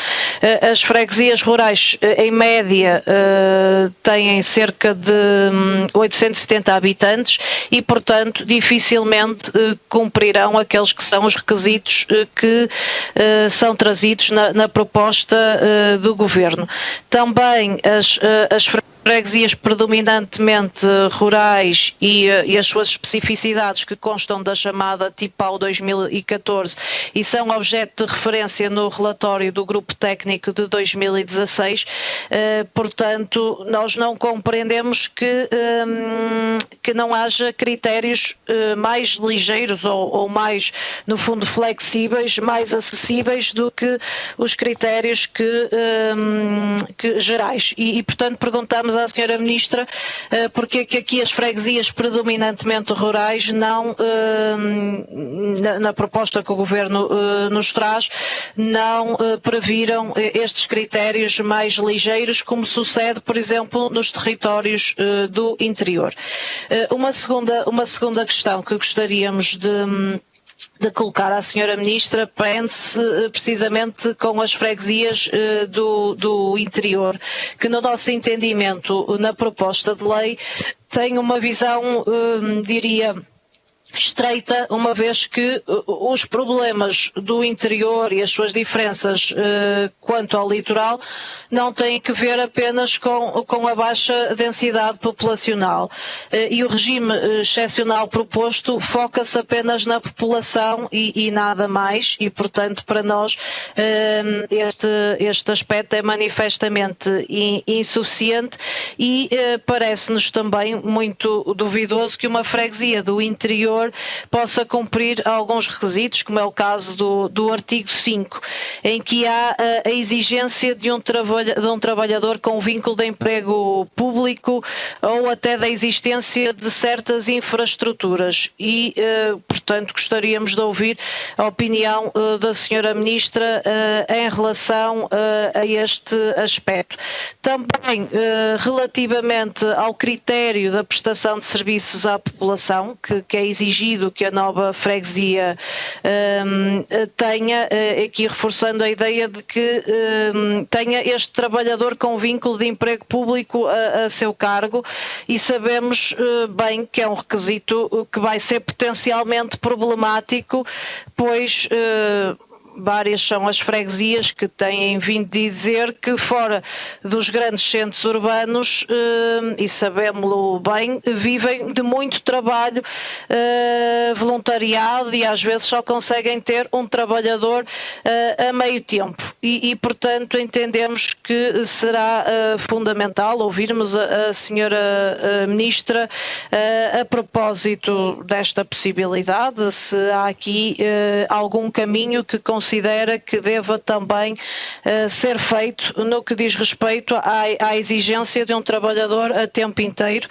As freguesias rurais em média têm cerca de 870 habitantes e portanto dificilmente cumprirão aqueles que são os requisitos que são trazidos na proposta do Governo. Também as freguesias predominantemente rurais e as suas especificidades que constam da chamada TIPAU 2014 e são objeto de referência no relatório do Grupo Técnico de 2016, portanto nós não compreendemos que não haja critérios mais ligeiros ou mais, no fundo, flexíveis, mais acessíveis do que os critérios que gerais. E portanto perguntamos à Sra. Ministra porque é que aqui as freguesias predominantemente rurais não, na proposta que o Governo nos traz, não previram estes critérios mais ligeiros, como sucede, por exemplo, nos territórios do interior. Uma segunda questão que gostaríamos de colocar à Sra. Ministra prende-se precisamente com as freguesias do interior, que no nosso entendimento, na proposta de lei, tem uma visão, diria, estreita, uma vez que os problemas do interior e as suas diferenças quanto ao litoral não têm que ver apenas com a baixa densidade populacional e o regime excepcional proposto foca-se apenas na população e nada mais e portanto para nós este aspecto é manifestamente insuficiente e parece-nos também muito duvidoso que uma freguesia do interior possa cumprir alguns requisitos, como é o caso do artigo 5, em que há a exigência de um trabalhador com vínculo de emprego público ou até da existência de certas infraestruturas e, portanto, gostaríamos de ouvir a opinião da Sra. Ministra em relação a este aspecto. Também relativamente ao critério da prestação de serviços à população, que é exigido que a nova freguesia tenha, aqui reforçando a ideia de que tenha este trabalhador com vínculo de emprego público a seu cargo e sabemos bem que é um requisito que vai ser potencialmente problemático, pois várias são as freguesias que têm vindo dizer que fora dos grandes centros urbanos, e sabemos-lo bem, vivem de muito trabalho voluntariado e às vezes só conseguem ter um trabalhador a meio tempo e portanto entendemos que será fundamental ouvirmos a Sra. Ministra a propósito desta possibilidade, se há aqui algum caminho que considera que deva também ser feito no que diz respeito à exigência de um trabalhador a tempo inteiro.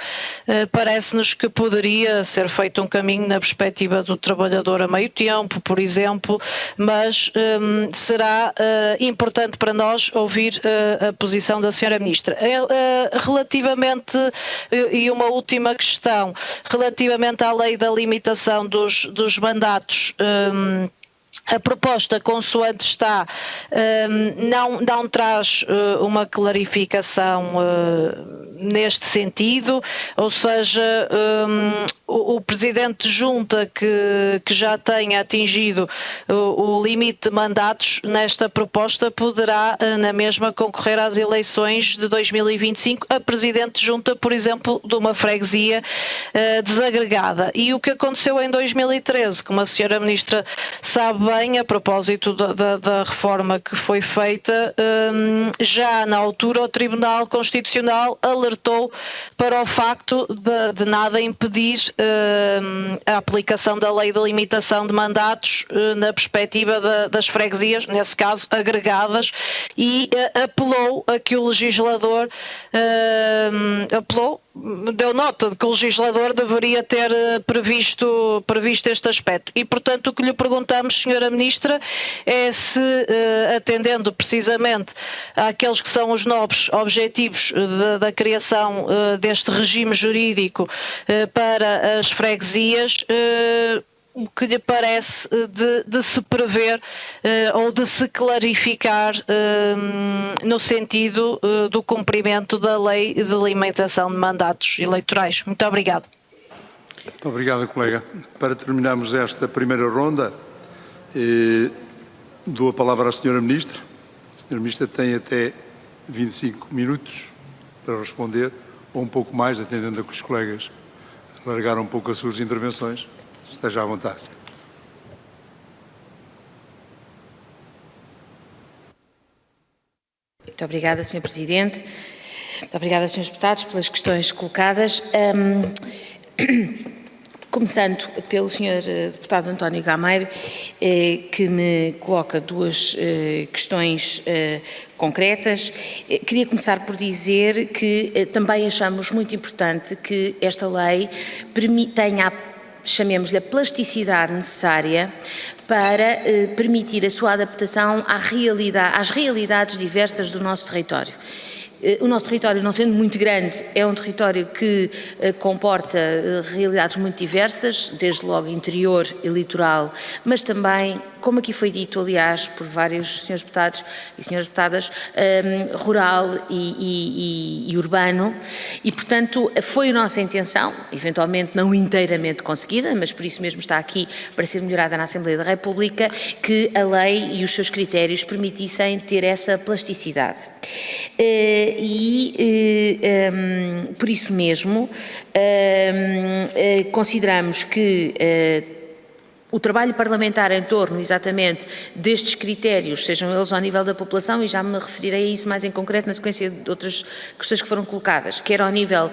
Parece-nos que poderia ser feito um caminho na perspectiva do trabalhador a meio tempo, por exemplo, mas será importante para nós ouvir a posição da Sra. Ministra. Relativamente, e uma última questão, relativamente à lei da limitação dos mandatos, a proposta, consoante está, não traz uma clarificação neste sentido, ou seja, o Presidente de Junta que já tenha atingido o limite de mandatos nesta proposta poderá na mesma concorrer às eleições de 2025 a Presidente de Junta, por exemplo, de uma freguesia desagregada. E o que aconteceu em 2013, como a Sra. Ministra sabe bem, a propósito da reforma que foi feita, já na altura o Tribunal Constitucional alertou para o facto de nada impedir a aplicação da lei de limitação de mandatos na perspectiva das freguesias, nesse caso agregadas, e apelou a que o legislador apelou deu nota de que o legislador deveria ter previsto este aspecto. E, portanto, o que lhe perguntamos, Senhora Ministra, é se, atendendo precisamente àqueles que são os nobres objetivos da criação deste regime jurídico para as freguesias, o que lhe parece de se prever ou de se clarificar no sentido do cumprimento da lei de limitação de mandatos eleitorais. Muito obrigado. Muito obrigado, colega. Para terminarmos esta primeira ronda, dou a palavra à Senhora Ministra. A Senhora Ministra tem até 25 minutos para responder, ou um pouco mais, atendendo a que os colegas alargaram um pouco as suas intervenções. Esteja à vontade. Muito obrigada, Sr. Presidente. Muito obrigada, Srs. Deputados, pelas questões colocadas. Começando pelo Sr. Deputado António Gameiro, que me coloca duas questões concretas. Queria começar por dizer que também achamos muito importante que esta lei tenha, chamemos-lhe, a plasticidade necessária para permitir a sua adaptação às realidades diversas do nosso território. O nosso território, não sendo muito grande, é um território que comporta realidades muito diversas, desde logo interior e litoral, mas também, como aqui foi dito, aliás, por vários senhores deputados e senhoras deputadas, rural e urbano, e, portanto, foi a nossa intenção, eventualmente não inteiramente conseguida, mas por isso mesmo está aqui para ser melhorada na Assembleia da República, que a lei e os seus critérios permitissem ter essa plasticidade. Por isso mesmo, consideramos que o trabalho parlamentar em torno, exatamente, destes critérios, sejam eles ao nível da população, e já me referirei a isso mais em concreto na sequência de outras questões que foram colocadas, quer ao nível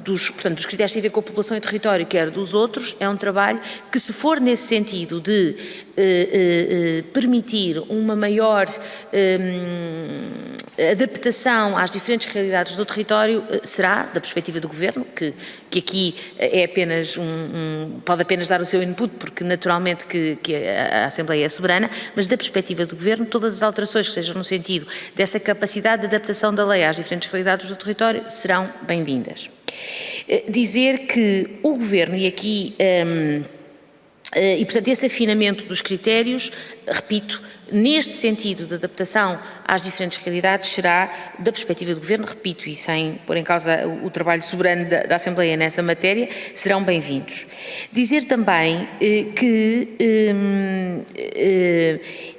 dos critérios que têm a ver com a população e território, quer dos outros, é um trabalho que, se for nesse sentido de permitir uma maior adaptação às diferentes realidades do território, será, da perspectiva do Governo, que aqui é apenas pode apenas dar o seu input, porque naturalmente que a Assembleia é soberana, mas da perspectiva do Governo, todas as alterações que sejam no sentido dessa capacidade de adaptação da lei às diferentes realidades do território serão bem-vindas. Dizer que o Governo, e aqui, e portanto esse afinamento dos critérios, repito, neste sentido de adaptação às diferentes realidades, será, da perspectiva do Governo, repito, e sem pôr em causa o trabalho soberano da Assembleia nessa matéria, serão bem-vindos. Dizer também que,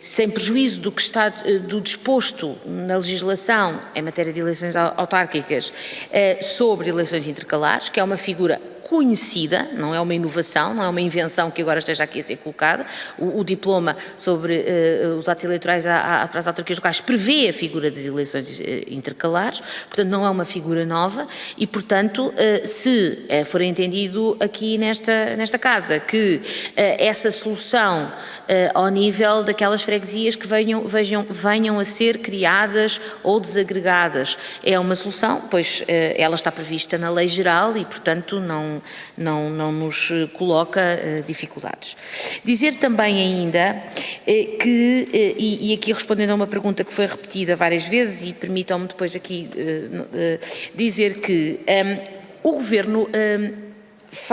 sem prejuízo do que está do disposto na legislação em matéria de eleições autárquicas sobre eleições intercalares, que é uma figura conhecida, não é uma inovação, não é uma invenção que agora esteja aqui a ser colocada. O diploma sobre os atos eleitorais para as autarquias locais prevê a figura das eleições intercalares, portanto não é uma figura nova e, portanto, se for entendido aqui nesta casa que essa solução ao nível daquelas freguesias que venham a ser criadas ou desagregadas é uma solução, pois ela está prevista na lei geral e, portanto, não nos coloca dificuldades. Dizer também ainda que, e aqui respondendo a uma pergunta que foi repetida várias vezes, e permitam-me depois aqui dizer que o Governo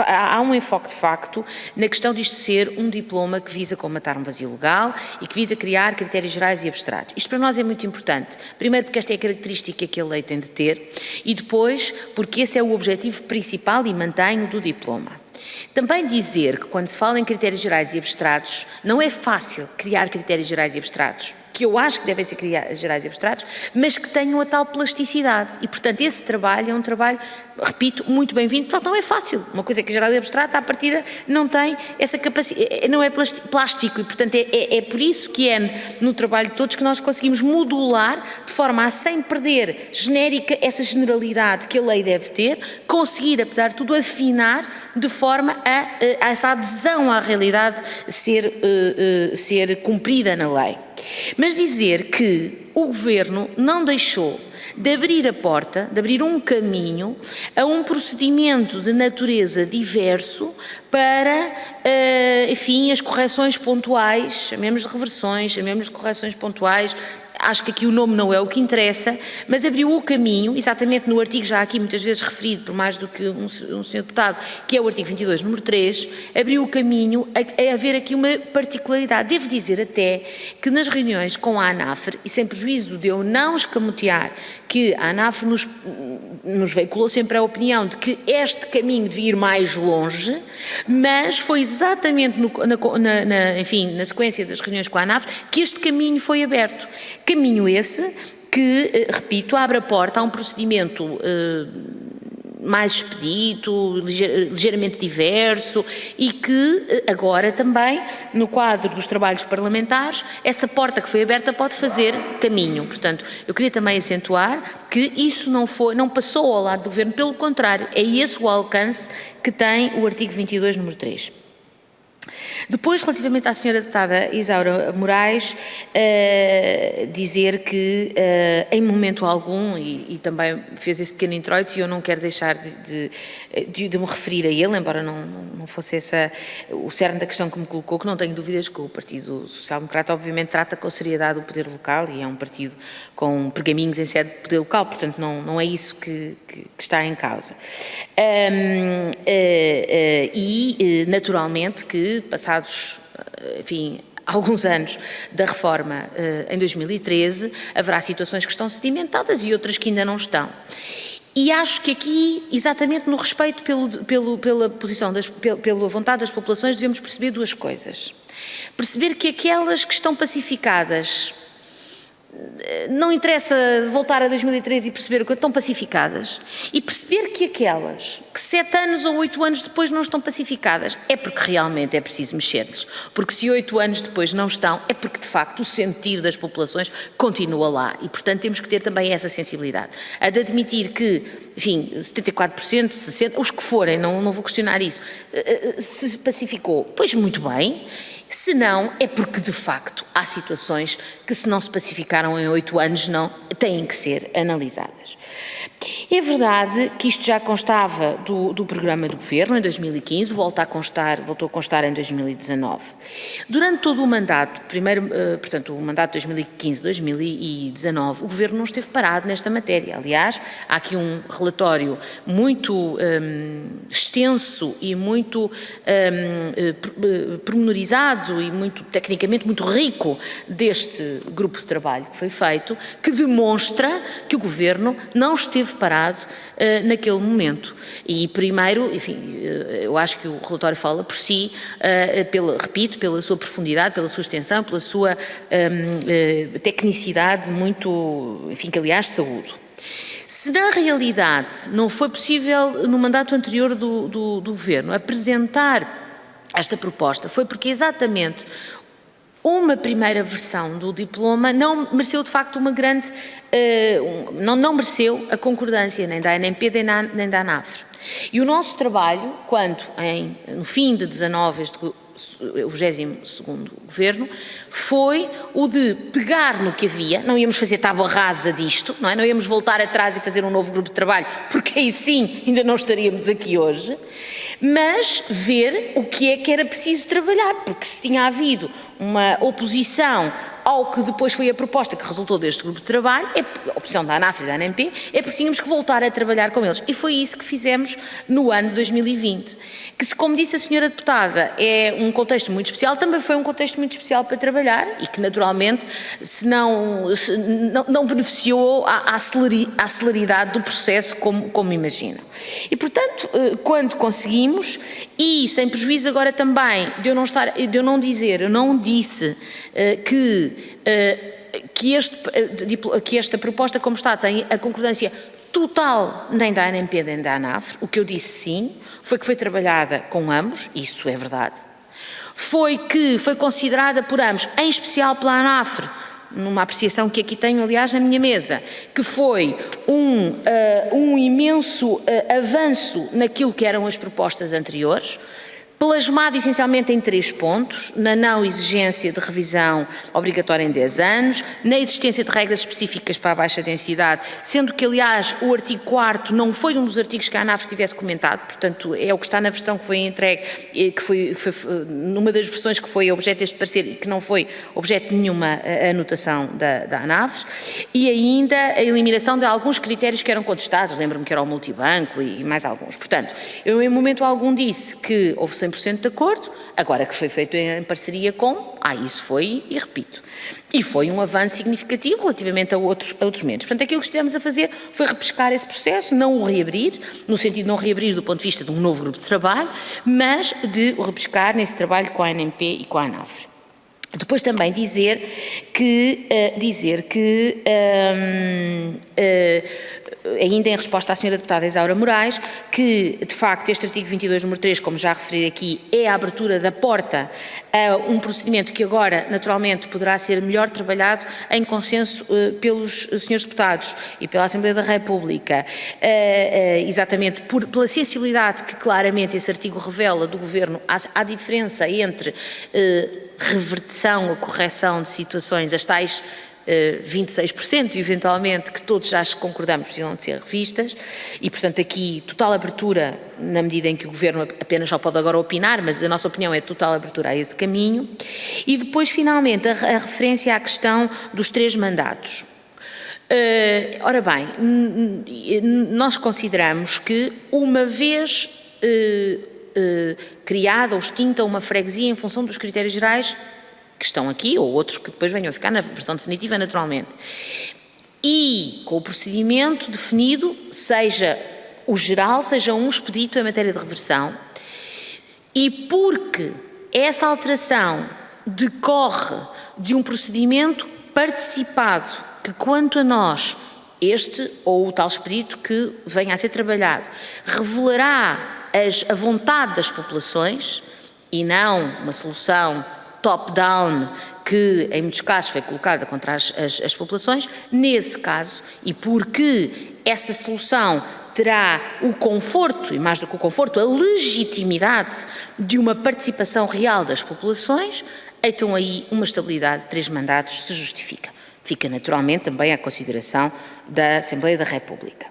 há um enfoque de facto na questão disto ser um diploma que visa colmatar um vazio legal e que visa criar critérios gerais e abstratos. Isto para nós é muito importante. Primeiro porque esta é a característica que a lei tem de ter e depois porque esse é o objetivo principal e mantenho do diploma. Também dizer que quando se fala em critérios gerais e abstratos, não é fácil criar critérios gerais e abstratos, que eu acho que devem ser gerais e abstratos, mas que tenham a tal plasticidade. E, portanto, esse trabalho é um trabalho, repito, muito bem-vindo, portanto, não é fácil. Uma coisa que é geral e abstrata, à partida, não tem essa capacidade, não é plástico, e, portanto, é por isso que é no trabalho de todos que nós conseguimos modular de forma a, sem perder genérica, essa generalidade que a lei deve ter, conseguir, apesar de tudo, afinar de forma a essa adesão à realidade ser cumprida na lei. Mas dizer que o Governo não deixou de abrir a porta, de abrir um caminho a um procedimento de natureza diverso para, enfim, as correções pontuais, chamemos de reversões, chamemos de correções pontuais. Acho que aqui o nome não é o que interessa, mas abriu o caminho, exatamente no artigo já aqui muitas vezes referido por mais do que um senhor deputado, que é o artigo 22, número 3, abriu o caminho a haver aqui uma particularidade. Devo dizer até que nas reuniões com a ANAFRE, e sem prejuízo de eu não escamotear que a ANAFRE nos veiculou sempre a opinião de que este caminho devia ir mais longe, mas foi exatamente enfim, na sequência das reuniões com a ANAFRE que este caminho foi aberto. Caminho esse que, repito, abre a porta a um procedimento mais expedito, ligeiramente diverso e que agora também, no quadro dos trabalhos parlamentares, essa porta que foi aberta pode fazer caminho. Portanto, eu queria também acentuar que isso não passou ao lado do Governo, pelo contrário, é esse o alcance que tem o artigo 22, número 3. Depois, relativamente à senhora deputada Isaura Moraes, dizer que em momento algum, e também fez esse pequeno introito, e eu não quero deixar de me referir a ele, embora não fosse essa o cerne da questão que me colocou, que não tenho dúvidas que o Partido Social Democrata obviamente trata com seriedade o poder local e é um partido com pergaminhos em sede de poder local, portanto não é isso que está em causa. Naturalmente que passados, enfim, alguns anos da reforma em 2013, haverá situações que estão sedimentadas e outras que ainda não estão. E acho que aqui, exatamente no respeito pela posição, pela vontade das populações, devemos perceber duas coisas. Perceber que aquelas que estão pacificadas, não interessa voltar a 2013 e perceber o que estão pacificadas, e perceber que aquelas que 7 anos ou 8 anos depois não estão pacificadas é porque realmente é preciso mexer-lhes, porque se 8 anos depois não estão é porque de facto o sentir das populações continua lá e portanto temos que ter também essa sensibilidade, a de admitir que, enfim, 74%, 60%, os que forem, não vou questionar isso, se pacificou, pois muito bem. Se não, é porque de facto há situações que se não se pacificaram em 8 anos não têm que ser analisadas. É verdade que isto já constava do programa do Governo em 2015, voltou a constar em 2019. Durante todo o mandato, portanto o mandato de 2015-2019, o Governo não esteve parado nesta matéria. Aliás, há aqui um relatório muito extenso e muito pormenorizado e tecnicamente muito rico deste grupo de trabalho que foi feito, que demonstra que o Governo não esteve parado naquele momento. E primeiro, enfim, eu acho que o relatório fala por si, repito, pela sua profundidade, pela sua extensão, pela sua tecnicidade muito, enfim, que aliás saúdo. Se na realidade não foi possível no mandato anterior do Governo apresentar esta proposta, foi porque exatamente uma primeira versão do diploma não mereceu de facto uma grande, não mereceu a concordância nem da ANP nem da ANAFRE. E o nosso trabalho, quando no fim de 19, o 22º Governo, foi o de pegar no que havia, não íamos fazer tábua rasa disto, não é? Não íamos voltar atrás e fazer um novo grupo de trabalho, porque aí sim ainda não estaríamos aqui hoje, mas ver o que é que era preciso trabalhar, porque se tinha havido uma oposição ao que depois foi a proposta que resultou deste grupo de trabalho, a opção da ANAFRE e da ANP, é porque tínhamos que voltar a trabalhar com eles. E foi isso que fizemos no ano de 2020. Que, como disse a senhora deputada, é um contexto muito especial, também foi um contexto muito especial para trabalhar e que, naturalmente, não beneficiou à celeridade do processo como imaginam. E, portanto, quando conseguimos, e sem prejuízo agora também de eu não disse que esta proposta como está tem a concordância total nem da ANP nem da ANAFRE. O que eu disse sim, foi que foi trabalhada com ambos, isso é verdade. Foi que foi considerada por ambos, em especial pela ANAFRE, numa apreciação que aqui tenho, aliás, na minha mesa, que foi um imenso avanço naquilo que eram as propostas anteriores, plasmado essencialmente em 3 pontos: na não exigência de revisão obrigatória em 10 anos, na existência de regras específicas para a baixa densidade, sendo que, aliás, o artigo 4º não foi um dos artigos que a ANAF tivesse comentado, portanto, é o que está na versão que foi entregue, que foi numa das versões que foi objeto deste parecer e que não foi objeto de nenhuma anotação da ANAF, e ainda a eliminação de alguns critérios que eram contestados, lembro-me que era o multibanco e mais alguns. Portanto, eu em momento algum disse que houve 100% de acordo, agora que foi feito em parceria com, isso foi, e repito, e foi um avanço significativo relativamente a outros momentos. Portanto, aquilo que estivemos a fazer foi repescar esse processo, não o reabrir, no sentido de não reabrir do ponto de vista de um novo grupo de trabalho, mas de o repescar nesse trabalho com a ANP e com a ANAF. Depois também dizer que ainda em resposta à senhora deputada Isaura Moraes, que de facto este artigo 22, número 3, como já referi aqui, é a abertura da porta a um procedimento que agora naturalmente poderá ser melhor trabalhado em consenso pelos senhores deputados e pela Assembleia da República, exatamente pela sensibilidade que claramente esse artigo revela do Governo à diferença entre revertição ou correção de situações, as tais 26%, eventualmente, que todos já concordamos precisam de ser revistas, e portanto aqui total abertura, na medida em que o Governo apenas só pode agora opinar, mas a nossa opinião é total abertura a esse caminho. E depois, finalmente, a referência à questão dos 3 mandatos. Ora bem, nós consideramos que uma vez criada ou extinta uma freguesia em função dos critérios gerais que estão aqui, ou outros que depois venham a ficar na versão definitiva, naturalmente, e com o procedimento definido, seja o geral, seja um expedito em matéria de reversão, e porque essa alteração decorre de um procedimento participado, que quanto a nós, este ou o tal expedito que venha a ser trabalhado, revelará a vontade das populações e não uma solução top-down que em muitos casos foi colocada contra as populações, nesse caso, e porque essa solução terá o conforto, e mais do que o conforto, a legitimidade de uma participação real das populações, então aí uma estabilidade de 3 mandatos se justifica. Fica naturalmente também à consideração da Assembleia da República.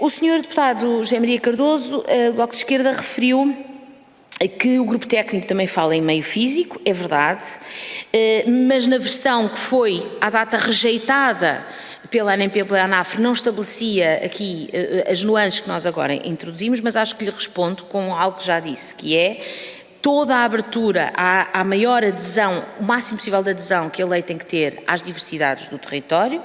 O senhor deputado José Maria Cardoso, Bloco de Esquerda, referiu que o grupo técnico também fala em meio físico, é verdade, mas na versão que foi à data rejeitada pela ANP e pela ANAF não estabelecia aqui as nuances que nós agora introduzimos, mas acho que lhe respondo com algo que já disse, que é toda a abertura à maior adesão, o máximo possível de adesão que a lei tem que ter às diversidades do território,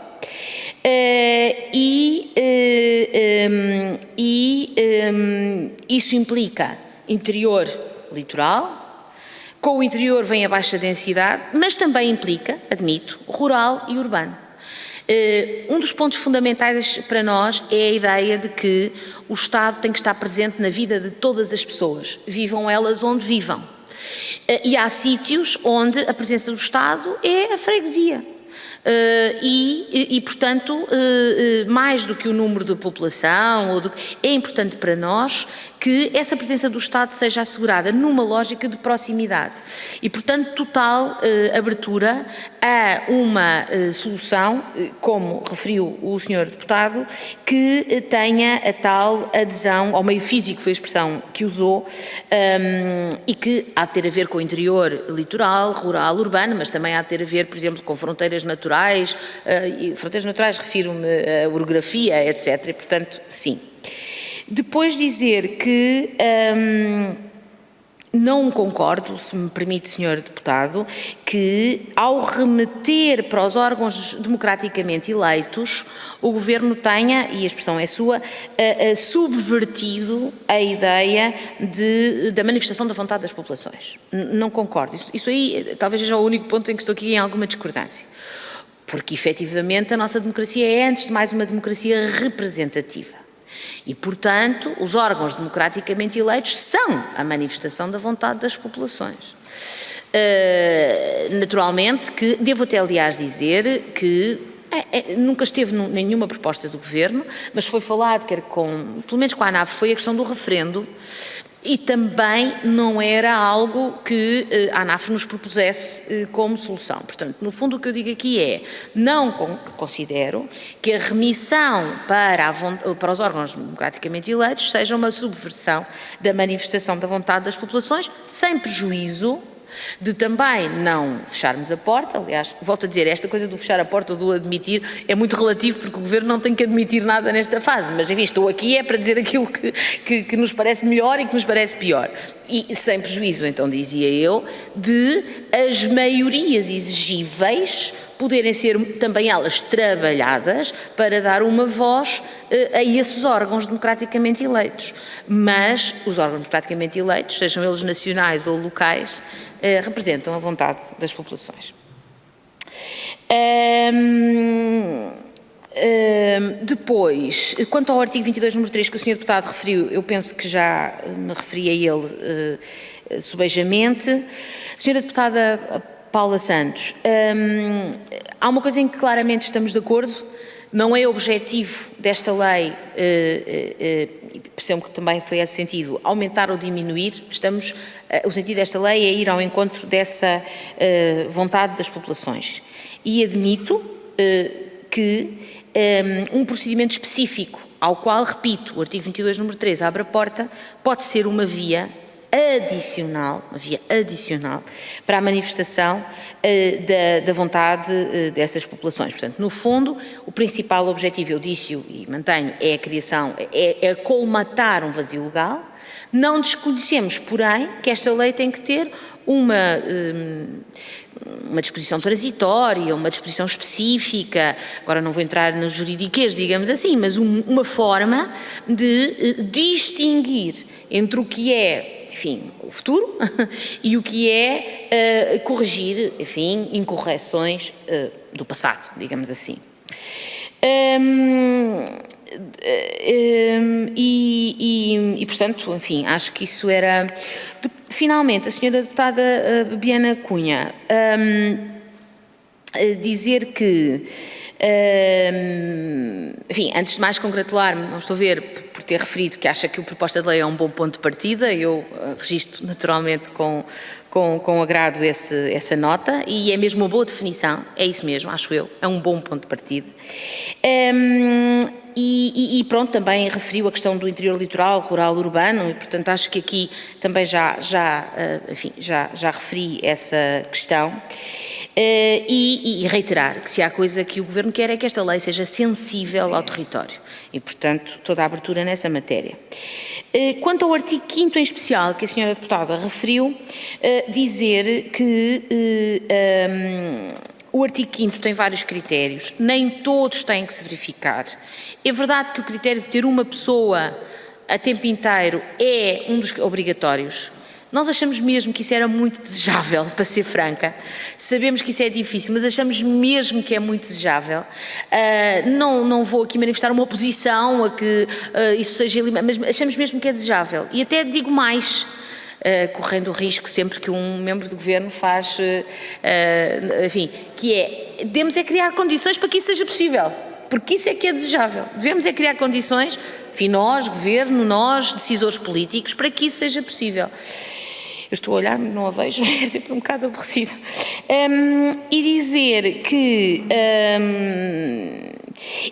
isso implica interior litoral, com o interior vem a baixa densidade, mas também implica, admito, rural e urbano. Um dos pontos fundamentais para nós é a ideia de que o Estado tem que estar presente na vida de todas as pessoas, vivam elas onde vivam. E há sítios onde a presença do Estado é a freguesia. Portanto, mais do que o número de população, é importante para nós que essa presença do Estado seja assegurada numa lógica de proximidade e, portanto, total abertura a uma solução, como referiu o senhor deputado, que tenha a tal adesão ao meio físico, foi a expressão que usou, e que há de ter a ver com o interior litoral, rural, urbano, mas também há de ter a ver, por exemplo, com fronteiras naturais, refiro-me à orografia, etc. E, portanto, sim. Depois dizer que não concordo, se me permite, senhor deputado, que ao remeter para os órgãos democraticamente eleitos, o Governo tenha, e a expressão é sua, subvertido a ideia da manifestação da vontade das populações. Não concordo. Isso aí talvez seja o único ponto em que estou aqui em alguma discordância. Porque, efetivamente, a nossa democracia é, antes de mais, uma democracia representativa. E, portanto, os órgãos democraticamente eleitos são a manifestação da vontade das populações. Naturalmente que, devo até aliás dizer que nunca esteve nenhuma proposta do Governo, mas foi falado, pelo menos com a ANAF, foi a questão do referendo, E também não era algo que a ANAF nos propusesse como solução. Portanto, no fundo, o que eu digo aqui é, não considero que a remissão para os órgãos democraticamente eleitos seja uma subversão da manifestação da vontade das populações, sem prejuízo de também não fecharmos a porta. Aliás, volto a dizer, esta coisa do fechar a porta ou do admitir é muito relativo, porque o Governo não tem que admitir nada nesta fase, mas enfim, estou aqui é para dizer aquilo que nos parece melhor e que nos parece pior. E sem prejuízo, então dizia eu, de as maiorias exigíveis poderem ser também elas trabalhadas para dar uma voz a esses órgãos democraticamente eleitos. Mas os órgãos democraticamente eleitos, sejam eles nacionais ou locais, representam a vontade das populações. Depois, quanto ao artigo 22, número 3, que o Sr. Deputado referiu, eu penso que já me referi a ele subejamente. Sra. Deputada Paula Santos, há uma coisa em que claramente estamos de acordo, não é objetivo desta lei, e percebo que também foi esse sentido, aumentar ou diminuir, o sentido desta lei é ir ao encontro dessa vontade das populações. E admito que um procedimento específico, ao qual, repito, o artigo 22, número 3, abre a porta, pode ser uma via adicional para a manifestação da vontade dessas populações. Portanto, no fundo, o principal objetivo, eu disse-o e mantenho, é a criação, é colmatar um vazio legal. Não desconhecemos, porém, que esta lei tem que ter uma disposição transitória, uma disposição específica, agora não vou entrar nos juridiquês, digamos assim, mas uma forma de distinguir entre o que é, enfim, o futuro e o que é corrigir, enfim, incorreções do passado, digamos assim. E, portanto, enfim, acho que isso era... Finalmente, a senhora deputada Biana Cunha, dizer que, enfim, antes de mais congratular-me, não estou a ver, por ter referido que acha que a proposta de lei é um bom ponto de partida, eu registro naturalmente com agrado essa nota, e é mesmo uma boa definição, é isso mesmo, acho eu, é um bom ponto de partida. E pronto, também referiu a questão do interior litoral, rural, urbano, e portanto acho que aqui também já referi essa questão. E reiterar que se há coisa que o Governo quer é que esta lei seja sensível ao território e, portanto, toda a abertura nessa matéria. Quanto ao artigo 5º em especial, que a senhora deputada referiu, dizer que o artigo 5º tem vários critérios, nem todos têm que se verificar. É verdade que o critério de ter uma pessoa a tempo inteiro é um dos obrigatórios. Nós achamos mesmo que isso era muito desejável, para ser franca. Sabemos que isso é difícil, mas achamos mesmo que é muito desejável. Não vou aqui manifestar uma oposição a que isso seja eliminado, mas achamos mesmo que é desejável. E até digo mais, correndo o risco sempre que um membro do Governo faz, enfim, que é, devemos é criar condições para que isso seja possível. Porque isso é que é desejável. Devemos é criar condições, enfim, nós, Governo, nós, decisores políticos, para que isso seja possível. Eu estou a olhar, não a vejo, é sempre um bocado aborrecido. E dizer que,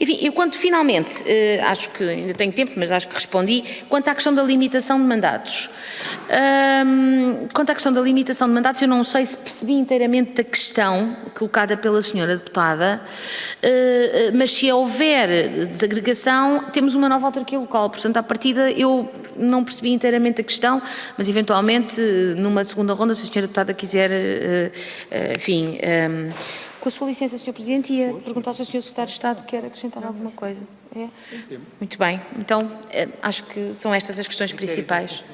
enfim, eu quanto finalmente, acho que ainda tenho tempo, mas acho que respondi, quanto à questão da limitação de mandatos. Quanto à questão da limitação de mandatos, eu não sei se percebi inteiramente a questão colocada pela senhora deputada, mas se houver desagregação, temos uma nova autarquia local, portanto, à partida eu não percebi inteiramente a questão, mas eventualmente, numa segunda ronda, se a senhora deputada quiser, enfim, com a sua licença, Sr. Presidente, ia perguntar se o Sr. Secretário de Estado quer acrescentar alguma coisa. É? Muito bem, então acho que são estas as questões principais.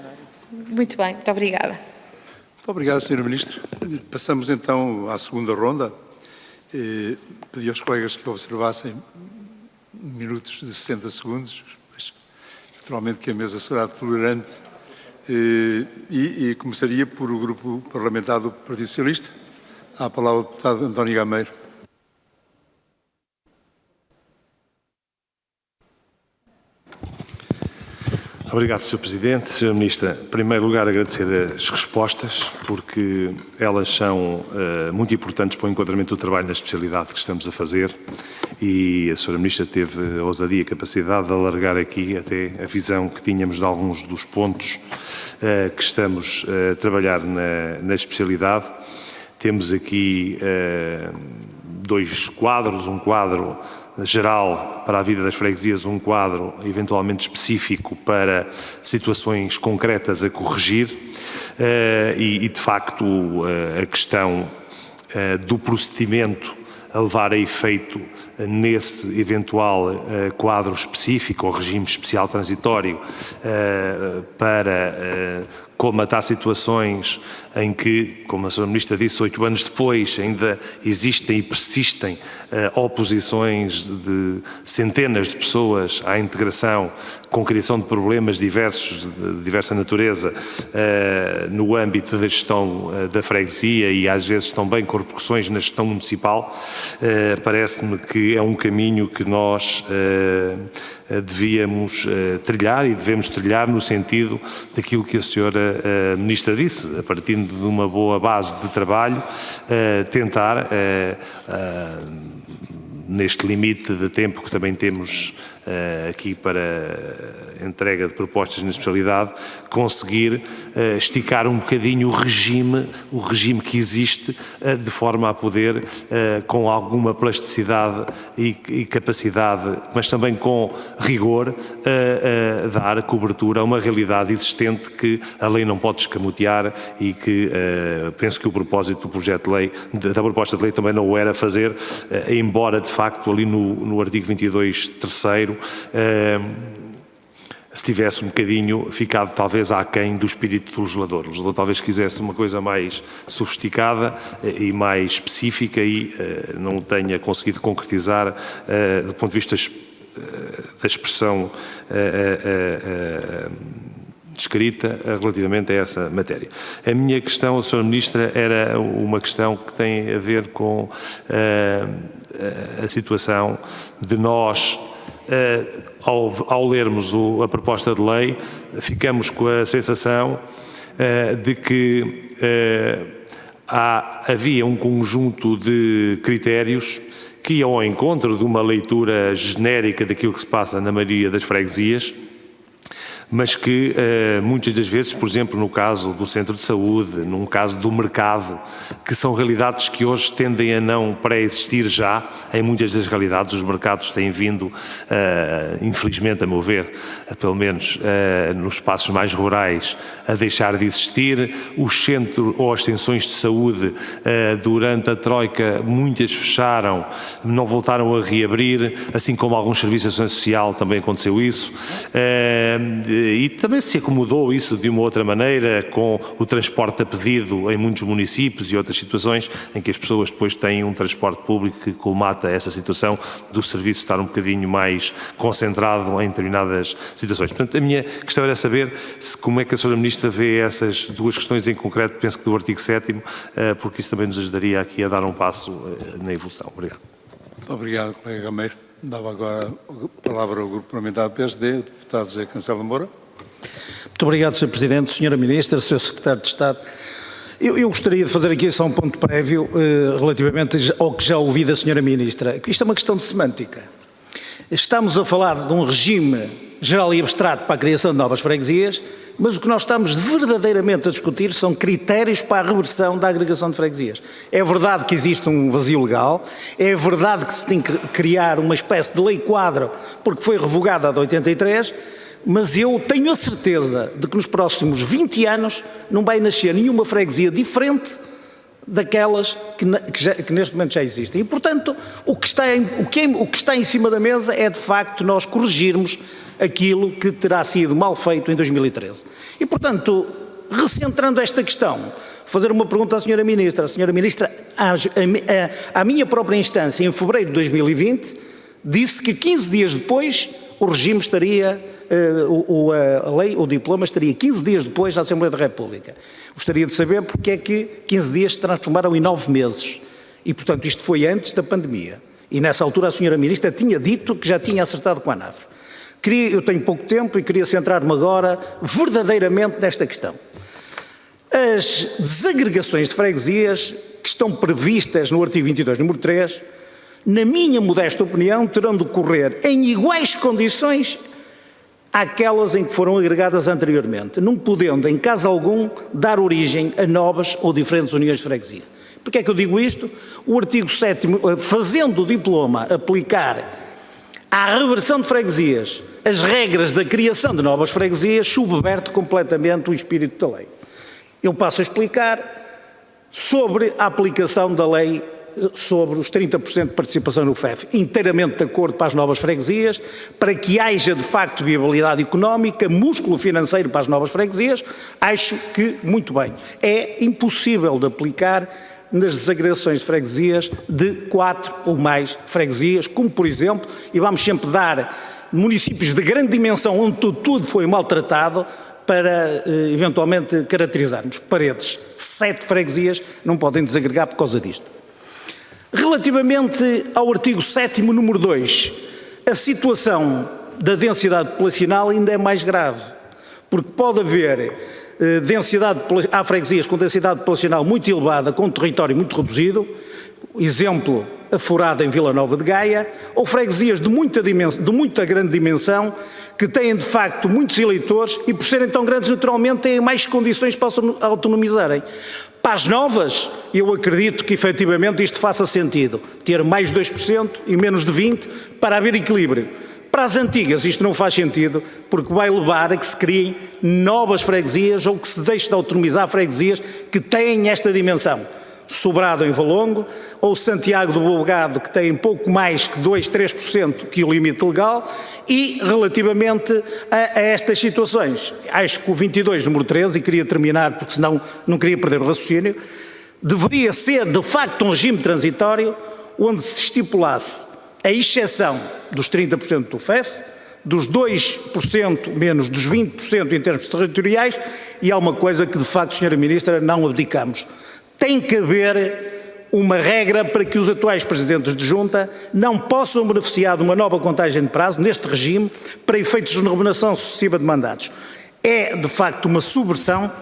Muito bem, muito obrigada. Muito obrigado, Sra. Ministra. Passamos então à segunda ronda. Pedi aos colegas que observassem minutos de 60 segundos, mas naturalmente que a mesa será tolerante. E começaria por o Grupo Parlamentar do Partido Socialista. Há a palavra o deputado António Gameiro. Obrigado, Sr. Presidente. Sra. Ministra, em primeiro lugar agradecer as respostas, porque elas são muito importantes para o enquadramento do trabalho na especialidade que estamos a fazer, e a Sra. Ministra teve a ousadia e a capacidade de alargar aqui até a visão que tínhamos de alguns dos pontos que estamos a trabalhar na especialidade. Temos aqui dois quadros, um quadro geral para a vida das freguesias, um quadro eventualmente específico para situações concretas a corrigir e de facto a questão do procedimento a levar a efeito nesse eventual quadro específico ou regime especial transitório para colmatar situações em que, como a Sra. Ministra disse, 8 anos depois ainda existem e persistem oposições de centenas de pessoas à integração, com criação de problemas diversos, de diversa natureza, no âmbito da gestão da freguesia e às vezes também com repercussões na gestão municipal. Parece-me que é um caminho que nós devíamos trilhar e devemos trilhar no sentido daquilo que a Sra. Ministra disse, a partir de uma boa base de trabalho, tentar, neste limite de tempo que também temos aqui para entrega de propostas na especialidade, conseguir esticar um bocadinho o regime que existe, de forma a poder, com alguma plasticidade e capacidade, mas também com rigor, dar cobertura a uma realidade existente que a lei não pode escamotear e que penso que o propósito do projeto de lei, da proposta de lei também não o era fazer, embora de facto ali no artigo 22, terceiro, se tivesse um bocadinho ficado talvez aquém do espírito do legislador. O legislador talvez quisesse uma coisa mais sofisticada e mais específica e não tenha conseguido concretizar do ponto de vista da expressão escrita relativamente a essa matéria. A minha questão, Sra. Ministra, era uma questão que tem a ver com a situação de nós, ao lermos a proposta de lei, ficamos com a sensação de que havia um conjunto de critérios que iam ao encontro de uma leitura genérica daquilo que se passa na maioria das freguesias, mas que muitas das vezes, por exemplo, no caso do centro de saúde, num caso do mercado, que são realidades que hoje tendem a não pré-existir já, em muitas das realidades os mercados têm vindo, infelizmente a meu ver, pelo menos nos espaços mais rurais, a deixar de existir. Os centros ou as extensões de saúde, durante a Troika, muitas fecharam, não voltaram a reabrir, assim como alguns serviços de ação social também aconteceu isso. E também se acomodou isso de uma outra maneira com o transporte a pedido em muitos municípios e outras situações em que as pessoas depois têm um transporte público que colmata essa situação do serviço estar um bocadinho mais concentrado em determinadas situações. Portanto, a minha questão era saber como é que a Sra. Ministra vê essas duas questões em concreto, penso que do artigo 7º, porque isso também nos ajudaria aqui a dar um passo na evolução. Obrigado. Muito obrigado, colega Gameiro. Dava agora a palavra ao Grupo Parlamentar do PSD, o deputado José Cancela Moura. Muito obrigado, Sr. Presidente, Sra. Ministra, Sr. Secretário de Estado. Eu gostaria de fazer aqui só um ponto prévio relativamente ao que já ouvi da Sra. Ministra. Isto é uma questão de semântica. Estamos a falar de um regime geral e abstrato para a criação de novas freguesias, mas o que nós estamos verdadeiramente a discutir são critérios para a reversão da agregação de freguesias. É verdade que existe um vazio legal, é verdade que se tem que criar uma espécie de lei quadro, porque foi revogada de 83, mas eu tenho a certeza de que nos próximos 20 anos não vai nascer nenhuma freguesia diferente daquelas que neste momento já existem. E, portanto, o que está em cima da mesa é, de facto, nós corrigirmos aquilo que terá sido mal feito em 2013. E, portanto, recentrando esta questão, fazer uma pergunta à Sra. Ministra. A Sra. Ministra, à minha própria instância, em fevereiro de 2020, disse que 15 dias depois o regime estaria, a lei, o diploma estaria 15 dias depois na Assembleia da República. Gostaria de saber porque é que 15 dias se transformaram em 9 meses. E, portanto, isto foi antes da pandemia. E, nessa altura, a Sra. Ministra tinha dito que já tinha acertado com a ANAF. Eu tenho pouco tempo e queria centrar-me agora verdadeiramente nesta questão. As desagregações de freguesias que estão previstas no artigo 22, número 3, na minha modesta opinião, terão de ocorrer em iguais condições àquelas em que foram agregadas anteriormente, não podendo, em caso algum, dar origem a novas ou diferentes uniões de freguesia. Porquê é que eu digo isto? O artigo 7º, fazendo o diploma aplicar à reversão de freguesias as regras da criação de novas freguesias, subverte completamente o espírito da lei. Eu passo a explicar sobre a aplicação da lei sobre os 30% de participação no FEF, inteiramente de acordo para as novas freguesias, para que haja de facto viabilidade económica, músculo financeiro para as novas freguesias, acho que muito bem. É impossível de aplicar nas desagregações de freguesias de 4 ou mais freguesias, como por exemplo, e vamos sempre dar municípios de grande dimensão onde tudo foi maltratado, para eventualmente caracterizarmos. Paredes, 7 freguesias não podem desagregar por causa disto. Relativamente ao artigo 7º, número 2, a situação da densidade populacional ainda é mais grave, porque pode haver há freguesias com densidade populacional muito elevada, com um território muito reduzido, exemplo, a Forada em Vila Nova de Gaia, ou freguesias de muita grande dimensão, que têm de facto muitos eleitores e por serem tão grandes naturalmente têm mais condições para se autonomizarem. Para as novas, eu acredito que efetivamente isto faça sentido, ter mais de 2% e menos de 20% para haver equilíbrio. Para as antigas isto não faz sentido, porque vai levar a que se criem novas freguesias ou que se deixe de autonomizar freguesias que têm esta dimensão. Sobrado em Valongo, ou Santiago do Bogado, que tem pouco mais que 2, 3% que o limite legal, e relativamente a estas situações, acho que o 22, número 13, e queria terminar porque senão não queria perder o raciocínio, deveria ser de facto um regime transitório onde se estipulasse a exceção dos 30% do FEF, dos 2% menos dos 20% em termos territoriais, e há uma coisa que de facto, Sra. Ministra, não abdicamos. Tem que haver uma regra para que os atuais presidentes de junta não possam beneficiar de uma nova contagem de prazo neste regime para efeitos de renovação sucessiva de mandatos. É, de facto, uma subversão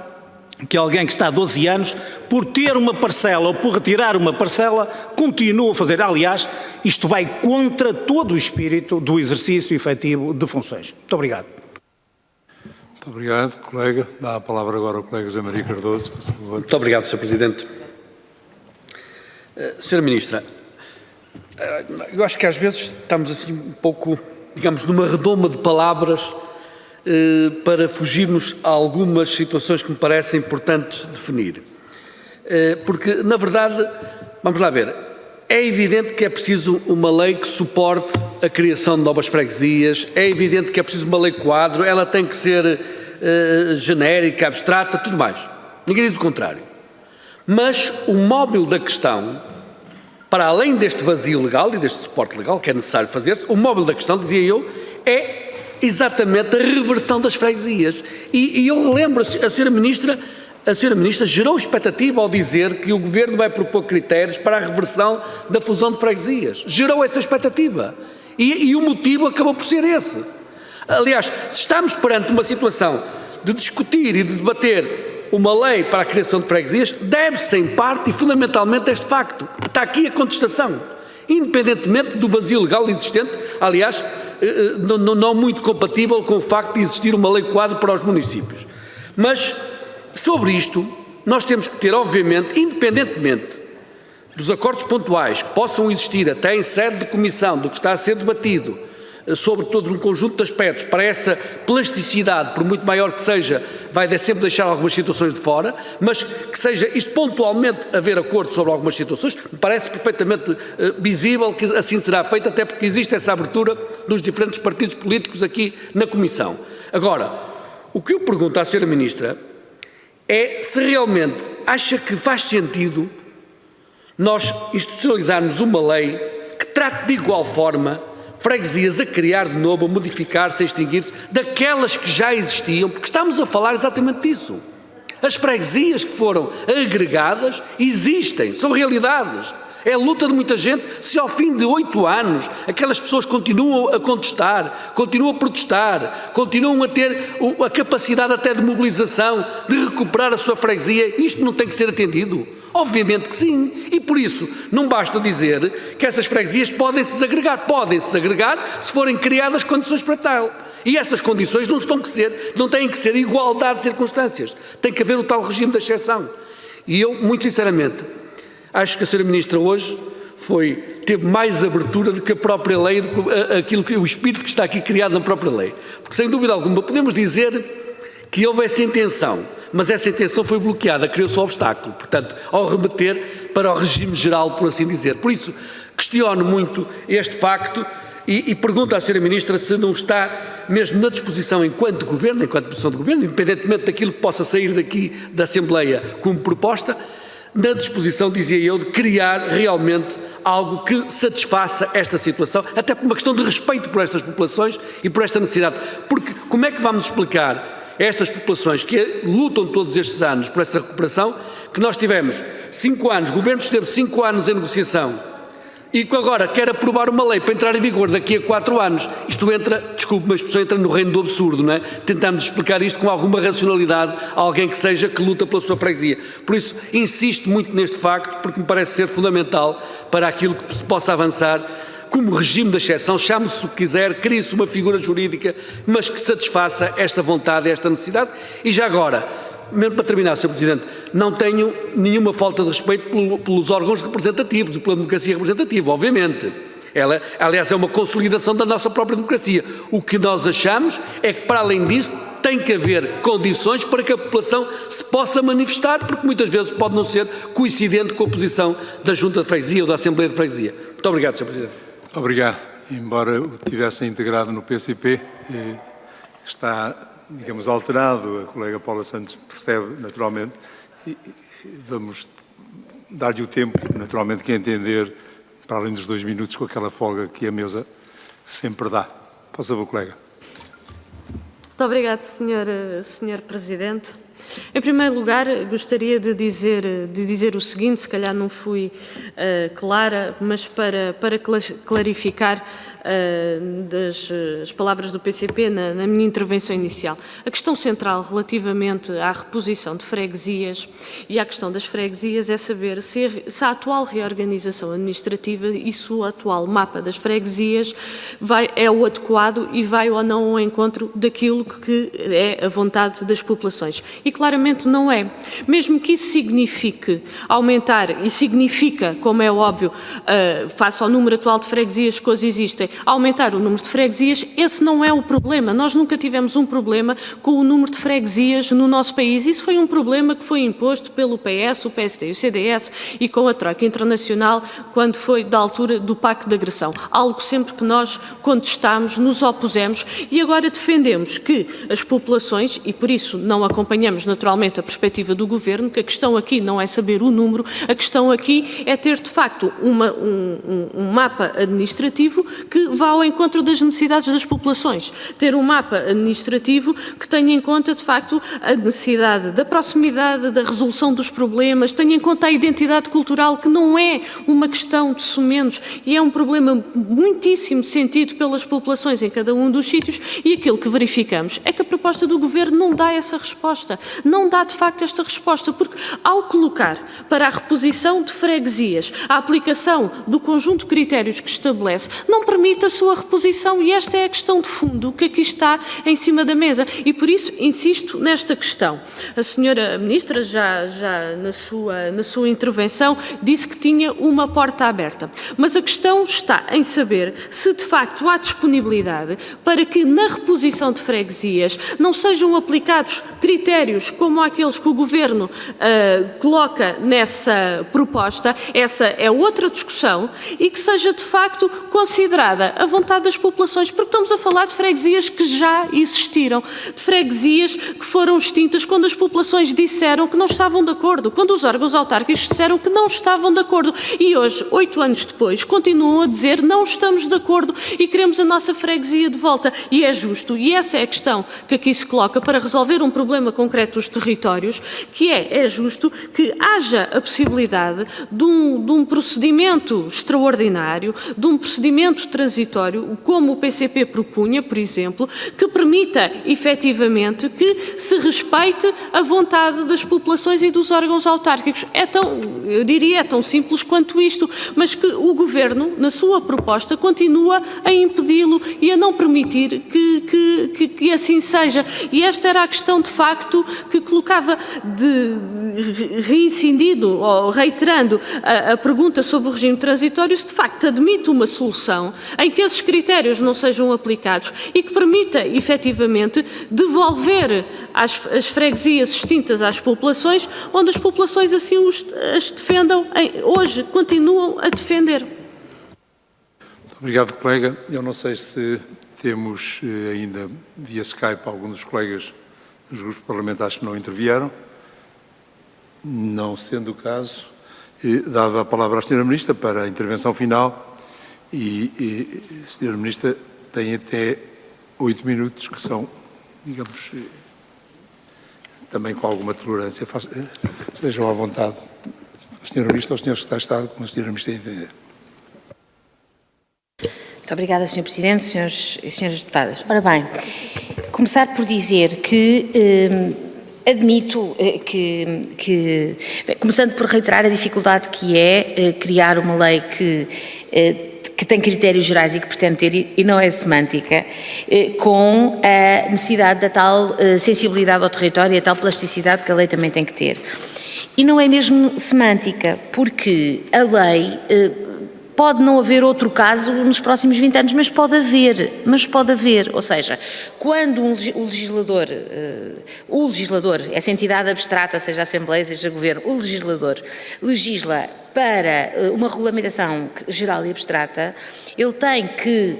que alguém que está há 12 anos, por ter uma parcela ou por retirar uma parcela, continua a fazer. Aliás, isto vai contra todo o espírito do exercício efetivo de funções. Muito obrigado. Muito obrigado, colega. Dá a palavra agora ao colega José Maria Cardoso, por favor. Muito obrigado, Sr. Presidente. Sra. Ministra, eu acho que às vezes estamos assim um pouco, digamos, numa redoma de palavras para fugirmos a algumas situações que me parecem importantes definir. Porque, na verdade, vamos lá ver, é evidente que é preciso uma lei que suporte a criação de novas freguesias, é evidente que é preciso uma lei quadro, ela tem que ser genérica, abstrata, tudo mais. Ninguém diz o contrário. Mas o móvel da questão, para além deste vazio legal e deste suporte legal que é necessário fazer-se, o móvel da questão, dizia eu, é exatamente a reversão das freguesias. E eu relembro, a Sra. Ministra gerou expectativa ao dizer que o Governo vai propor critérios para a reversão da fusão de freguesias. Gerou essa expectativa. E o motivo acabou por ser esse. Aliás, se estamos perante uma situação de discutir e de debater uma lei para a criação de freguesias, deve-se em parte e fundamentalmente a este facto. Está aqui a contestação. Independentemente do vazio legal existente, aliás, não muito compatível com o facto de existir uma lei quadro para os municípios. Mas, sobre isto, nós temos que ter, obviamente, independentemente dos acordos pontuais que possam existir até em sede de comissão do que está a ser debatido, sobre todo um conjunto de aspectos, para essa plasticidade, por muito maior que seja, vai sempre deixar algumas situações de fora, mas que seja isto pontualmente haver acordo sobre algumas situações, me parece perfeitamente visível que assim será feito, até porque existe essa abertura dos diferentes partidos políticos aqui na Comissão. Agora, o que eu pergunto à Sra. Ministra é se realmente acha que faz sentido nós institucionalizarmos uma lei que trate de igual forma freguesias a criar de novo, a modificar-se, a extinguir-se, daquelas que já existiam, porque estamos a falar exatamente disso. As freguesias que foram agregadas existem, são realidades. É a luta de muita gente. Se ao fim de 8 anos aquelas pessoas continuam a contestar, continuam a protestar, continuam a ter a capacidade até de mobilização, de recuperar a sua freguesia, isto não tem que ser atendido? Obviamente que sim. E por isso não basta dizer que essas freguesias podem-se desagregar. Podem-se desagregar se forem criadas condições para tal. E essas condições não têm que ser igualdade de circunstâncias. Tem que haver o tal regime de exceção. E eu, muito sinceramente, acho que a Sra. Ministra hoje teve mais abertura do que a própria lei, o espírito que está aqui criado na própria lei. Porque, sem dúvida alguma, podemos dizer que houve essa intenção, mas essa intenção foi bloqueada, criou-se um obstáculo, portanto, ao remeter para o regime geral, por assim dizer. Por isso, questiono muito este facto e pergunto à Sra. Ministra se não está mesmo na disposição, enquanto Governo, enquanto posição de Governo, independentemente daquilo que possa sair daqui da Assembleia como proposta, na disposição, dizia eu, de criar realmente algo que satisfaça esta situação, até por uma questão de respeito por estas populações e por esta necessidade. Porque como é que vamos explicar a estas populações que lutam todos estes anos por essa recuperação, que nós tivemos 5 anos, o Governo esteve 5 anos em negociação, e que agora quer aprovar uma lei para entrar em vigor daqui a 4 anos. Isto entra, desculpe-me a expressão, entra no reino do absurdo, não é? Tentamos explicar isto com alguma racionalidade a alguém que luta pela sua freguesia. Por isso, insisto muito neste facto, porque me parece ser fundamental para aquilo que se possa avançar como regime de exceção, chame-se o que quiser, crie-se uma figura jurídica, mas que satisfaça esta vontade, esta necessidade. E já agora, mesmo para terminar, Sr. Presidente, não tenho nenhuma falta de respeito pelos órgãos representativos e pela democracia representativa, obviamente. Ela, aliás, é uma consolidação da nossa própria democracia. O que nós achamos é que, para além disso, tem que haver condições para que a população se possa manifestar, porque muitas vezes pode não ser coincidente com a posição da Junta de Freguesia ou da Assembleia de Freguesia. Muito obrigado, Sr. Presidente. Obrigado. Embora o tivesse integrado no PCP, está, digamos, alterado, a colega Paula Santos percebe naturalmente, e vamos dar-lhe o tempo, naturalmente, que entender, para além dos 2 minutos, com aquela folga que a mesa sempre dá. Por favor, colega. Muito obrigado, Sr. Presidente. Em primeiro lugar, gostaria de dizer o seguinte, se calhar não fui clara, mas para clarificar as palavras do PCP na minha intervenção inicial. A questão central relativamente à reposição de freguesias e à questão das freguesias é saber se a atual reorganização administrativa e se o atual mapa das freguesias é o adequado e vai ou não ao encontro daquilo que é a vontade das populações. E claramente não é. Mesmo que isso signifique aumentar, e significa, como é óbvio, face ao número atual de freguesias que hoje existem, aumentar o número de freguesias, esse não é o problema. Nós nunca tivemos um problema com o número de freguesias no nosso país. Isso foi um problema que foi imposto pelo PS, o PSD e o CDS e com a Troika Internacional quando foi da altura do Pacto de Agressão. Algo sempre que nós contestámos, nos opusemos e agora defendemos que as populações, e por isso não acompanhamos naturalmente a perspectiva do Governo, que a questão aqui não é saber o número, a questão aqui é ter de facto um mapa administrativo que vá ao encontro das necessidades das populações. Ter um mapa administrativo que tenha em conta, de facto, a necessidade da proximidade, da resolução dos problemas, tenha em conta a identidade cultural, que não é uma questão de sumenos e é um problema muitíssimo sentido pelas populações em cada um dos sítios e aquilo que verificamos é que a proposta do Governo não dá essa resposta, não dá de facto esta resposta, porque ao colocar para a reposição de freguesias a aplicação do conjunto de critérios que estabelece, não permite a sua reposição e esta é a questão de fundo que aqui está em cima da mesa e por isso insisto nesta questão. A senhora Ministra já na sua intervenção disse que tinha uma porta aberta, mas a questão está em saber se de facto há disponibilidade para que na reposição de freguesias não sejam aplicados critérios como aqueles que o Governo coloca nessa proposta, essa é outra discussão, e que seja de facto considerada a vontade das populações, porque estamos a falar de freguesias que já existiram, de freguesias que foram extintas quando as populações disseram que não estavam de acordo, quando os órgãos autárquicos disseram que não estavam de acordo e hoje, 8 anos depois, continuam a dizer não estamos de acordo e queremos a nossa freguesia de volta e é justo e essa é a questão que aqui se coloca para resolver um problema concreto dos territórios, que é justo que haja a possibilidade de um procedimento extraordinário, de um procedimento transitório, como o PCP propunha, por exemplo, que permita efetivamente que se respeite a vontade das populações e dos órgãos autárquicos. Eu diria, é tão simples quanto isto, mas que o Governo, na sua proposta, continua a impedi-lo e a não permitir que assim seja. E esta era a questão, de facto, que colocava reincindido, ou reiterando a pergunta sobre o regime transitório, se de facto admite uma solução em que esses critérios não sejam aplicados e que permita, efetivamente, devolver as freguesias extintas às populações, onde as populações assim as defendam, hoje continuam a defender. Muito obrigado, colega. Eu não sei se temos ainda via Skype algum dos colegas dos grupos parlamentares que não intervieram. Não sendo o caso, dava a palavra à Sra. Ministra para a intervenção final e a Sra. Ministra tem até 8 minutos, que são, digamos, também com alguma tolerância. Estejam à vontade. A Sra. Ministra ou o Sr. Secretário de Estado, como a Sra. Ministra entender. Muito obrigada, Sr. Presidente, senhores e senhoras deputadas. Ora bem, começar por dizer que admito começando por reiterar a dificuldade que é criar uma lei que tem critérios gerais e que pretende ter, e não é semântica, com a necessidade da tal sensibilidade ao território e a tal plasticidade que a lei também tem que ter. E não é mesmo semântica, porque a lei pode não haver outro caso nos próximos 20 anos, mas pode haver, ou seja, quando o legislador, essa entidade abstrata, seja a Assembleia, seja o Governo, o legislador legisla para uma regulamentação geral e abstrata, ele tem que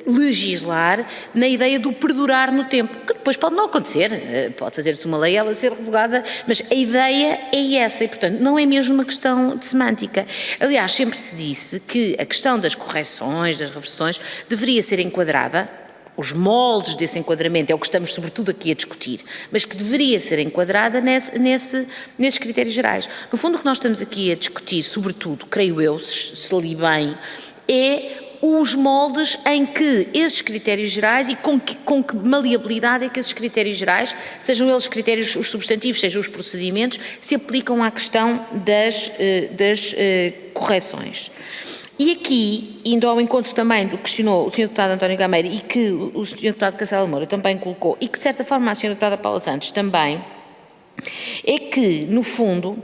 legislar na ideia do perdurar no tempo, que depois pode não acontecer, pode fazer-se uma lei e ela ser revogada, mas a ideia é essa e, portanto, não é mesmo uma questão de semântica. Aliás, sempre se disse que a questão das correções, das reversões, deveria ser enquadrada, os moldes desse enquadramento é o que estamos sobretudo aqui a discutir, mas que deveria ser enquadrada nesses critérios gerais. No fundo, o que nós estamos aqui a discutir, sobretudo, creio eu, se li bem, é os moldes em que esses critérios gerais e com que maleabilidade é que esses critérios gerais, sejam eles critérios os substantivos, sejam os procedimentos, se aplicam à questão das correções. E aqui, indo ao encontro também do que questionou o Sr. Deputado António Gameiro e que o Sr. Deputado Castelo Moura também colocou, e que de certa forma a Sra. Deputada Paula Santos também, é que, no fundo,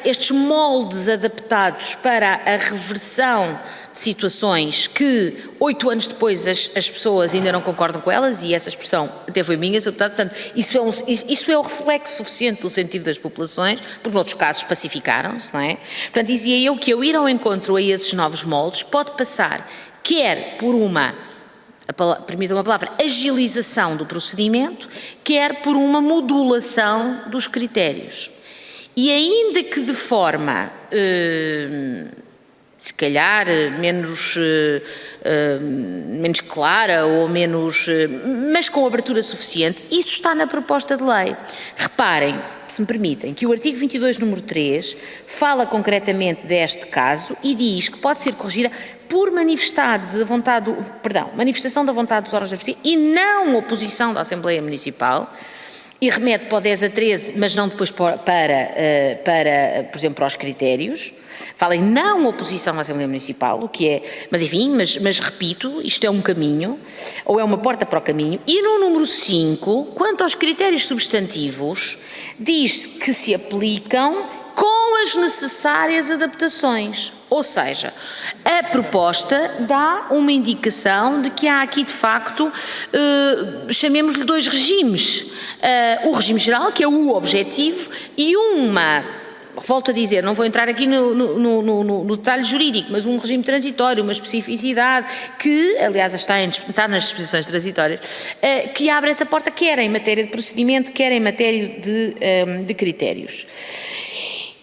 estes moldes adaptados para a reversão de situações que 8 anos depois as pessoas ainda não concordam com elas, e essa expressão até foi minha, Sr. Deputado, portanto, isso é o reflexo suficiente do sentido das populações, porque noutros casos pacificaram-se, não é? Portanto, dizia eu que eu ir ao encontro a esses novos moldes pode passar quer por permita uma palavra, agilização do procedimento, quer por uma modulação dos critérios. E ainda que de forma, se calhar, menos clara ou menos, mas com abertura suficiente, isso está na proposta de lei. Reparem, se me permitem, que o artigo 22, número 3, fala concretamente deste caso e diz que pode ser corrigida por manifestação da vontade dos órgãos da Freguesia e não oposição da Assembleia Municipal, e remete para o 10 a 13, mas não depois por exemplo, para os critérios. Fala em não oposição à Assembleia Municipal, o que é, mas enfim, mas repito, isto é um caminho, ou é uma porta para o caminho. E no número 5, quanto aos critérios substantivos, diz que se aplicam com as necessárias adaptações. Ou seja, a proposta dá uma indicação de que há aqui, de facto, chamemos-lhe 2 regimes. O regime geral, que é o objetivo, e volto a dizer, não vou entrar aqui no detalhe jurídico, mas um regime transitório, uma especificidade que, aliás, está nas disposições transitórias, que abre essa porta, quer em matéria de procedimento, quer em matéria de critérios.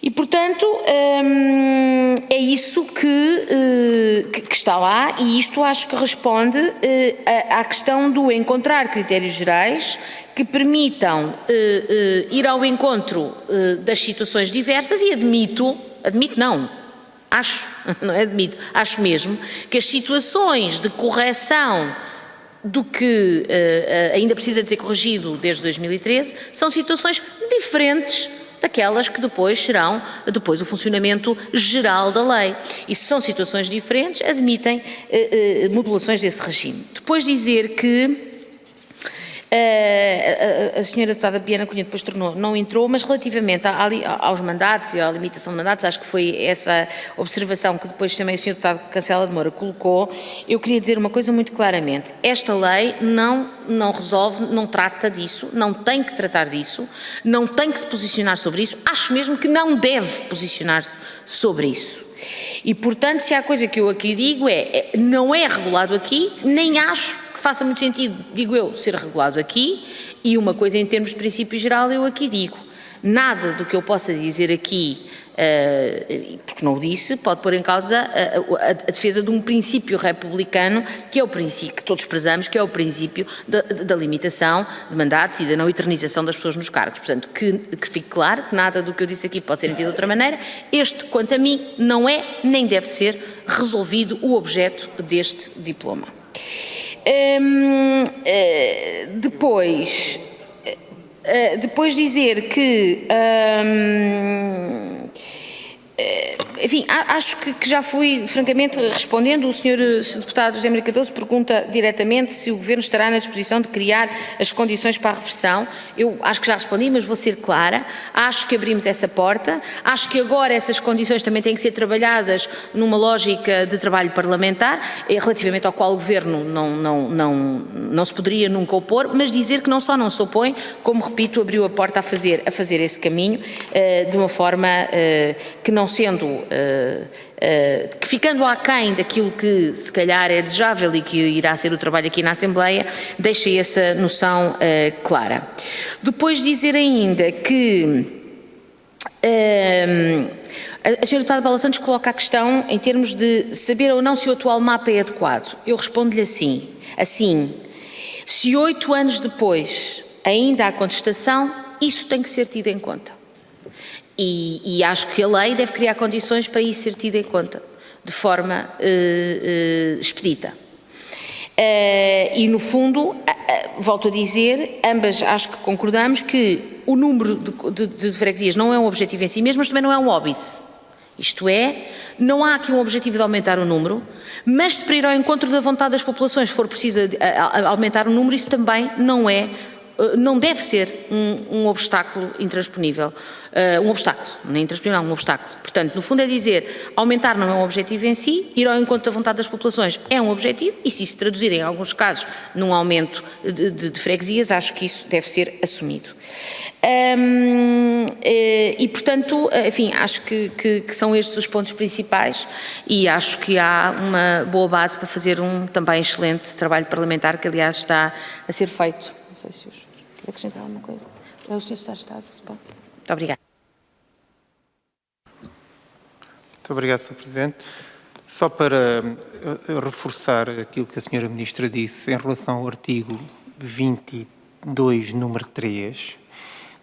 E, portanto, é isso que está lá, e isto acho que responde à questão do encontrar critérios gerais que permitam ir ao encontro das situações diversas, e admito não, acho, não é admito, acho mesmo que as situações de correção do que ainda precisa de ser corrigido desde 2013 são situações diferentes daquelas que depois serão o funcionamento geral da lei. E se são situações diferentes, admitem modulações desse regime. Depois dizer que a senhora deputada Biana Cunha depois não entrou, mas relativamente aos mandatos e à limitação de mandatos, acho que foi essa observação que depois também o senhor deputado Cancela de Moura colocou. Eu queria dizer uma coisa muito claramente: esta lei não resolve, não trata disso, não tem que tratar disso, não tem que se posicionar sobre isso, acho mesmo que não deve posicionar-se sobre isso. E, portanto, se há coisa que eu aqui digo não é regulado aqui, nem acho que faça muito sentido, digo eu, ser regulado aqui. E uma coisa em termos de princípio geral eu aqui digo: nada do que eu possa dizer aqui, porque não o disse, pode pôr em causa a defesa de um princípio republicano, que é o princípio que todos prezamos, que é o princípio da limitação de mandatos e da não eternização das pessoas nos cargos. Portanto, que fique claro que nada do que eu disse aqui pode ser entendido de outra maneira. Este, quanto a mim, não é nem deve ser resolvido o objeto deste diploma. Depois dizer que, enfim, acho que já fui, francamente, respondendo. O senhor deputado José Maria Cardoso pergunta diretamente se o Governo estará na disposição de criar as condições para a reversão. Eu acho que já respondi, mas vou ser clara. Acho que abrimos essa porta. Acho que agora essas condições também têm que ser trabalhadas numa lógica de trabalho parlamentar, relativamente ao qual o Governo não se poderia nunca opor, mas dizer que não só não se opõe, como, repito, abriu a porta a fazer esse caminho, de uma forma que, não sendo, que ficando aquém daquilo que se calhar é desejável e que irá ser o trabalho aqui na Assembleia, deixa essa noção clara. Depois dizer ainda que a senhora deputada Paula Santos coloca a questão em termos de saber ou não se o atual mapa é adequado. Eu respondo-lhe assim, se 8 anos depois ainda há contestação, isso tem que ser tido em conta. E acho que a lei deve criar condições para isso ser tido em conta, de forma expedita. E, no fundo, volto a dizer, ambas acho que concordamos que o número de freguesias não é um objetivo em si mesmo, mas também não é um óbice. Isto é, não há aqui um objetivo de aumentar o número, mas se para ir ao encontro da vontade das populações for preciso aumentar o número, isso também não deve ser um obstáculo intransponível. Um obstáculo. Portanto, no fundo é dizer, aumentar não é um objetivo em si, ir ao encontro da vontade das populações é um objetivo, e se isso traduzir em alguns casos num aumento de freguesias, acho que isso deve ser assumido. E, portanto, enfim, acho que são estes os pontos principais, e acho que há uma boa base para fazer um também excelente trabalho parlamentar, que aliás está a ser feito. Não sei se quer acrescentar alguma coisa. É o Sr. Secretário de Estado. Muito obrigada. Muito obrigado, Sr. Presidente. Só para reforçar aquilo que a Sra. Ministra disse em relação ao artigo 22, número 3,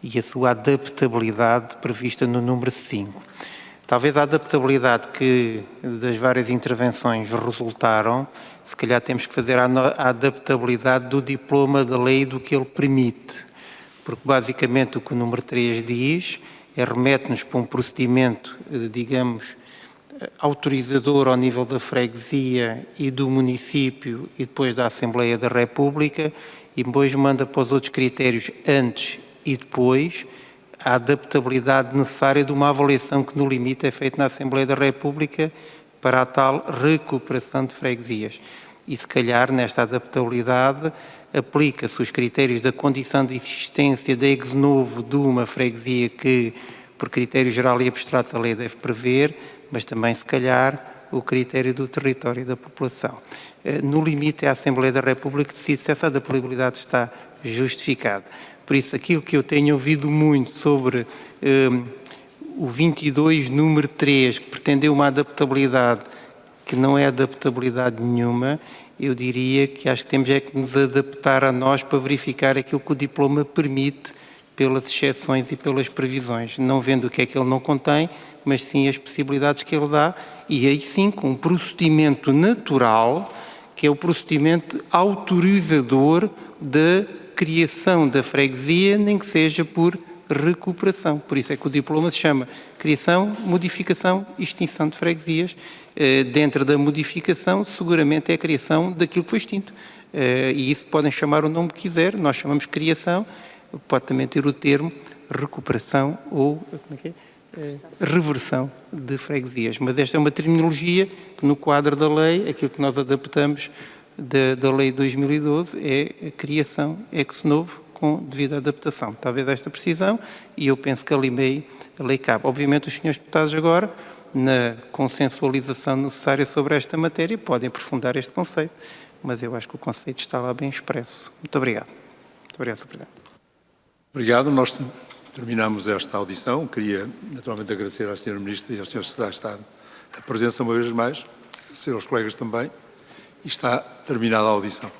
e a sua adaptabilidade prevista no número 5. Talvez a adaptabilidade que das várias intervenções resultaram, se calhar temos que fazer a adaptabilidade do diploma da lei do que ele permite, porque basicamente o que o número 3 diz remete-nos para um procedimento, digamos, autorizador ao nível da freguesia e do município e depois da Assembleia da República, e depois manda para os outros critérios antes e depois a adaptabilidade necessária de uma avaliação que no limite é feita na Assembleia da República para a tal recuperação de freguesias. E se calhar nesta adaptabilidade aplica-se os critérios da condição de existência de ex novo de uma freguesia que, por critério geral e abstrato, a lei deve prever, mas também se calhar o critério do território e da população. No limite é a Assembleia da República que decide se essa adaptabilidade está justificada. Por isso, aquilo que eu tenho ouvido muito sobre o 22, número 3, que pretendeu uma adaptabilidade que não é adaptabilidade nenhuma, eu diria que acho que temos é que nos adaptar a nós para verificar aquilo que o diploma permite pelas exceções e pelas previsões, não vendo o que é que ele não contém, mas sim as possibilidades que ele dá, e aí sim com um procedimento natural, que é o procedimento autorizador da criação da freguesia, nem que seja por recuperação. Por isso é que o diploma se chama criação, modificação e extinção de freguesias. Dentro da modificação, seguramente é a criação daquilo que foi extinto. E isso podem chamar o nome que quiser, nós chamamos criação, pode também ter o termo recuperação ou reversão de freguesias. Mas esta é uma terminologia que no quadro da lei, aquilo que nós adaptamos da lei de 2012 é a criação ex novo com devida adaptação. Talvez esta precisão, e eu penso que a lei cabe. Obviamente os senhores deputados agora, na consensualização necessária sobre esta matéria, podem aprofundar este conceito, mas eu acho que o conceito está lá bem expresso. Muito obrigado. Muito obrigado, Sr. Presidente. Obrigado. Nós terminamos esta audição. Queria, naturalmente, agradecer à Sra. Ministra e aos Srs. Secretários de Estado a presença uma vez mais, agradecer aos colegas também, e está terminada a audição.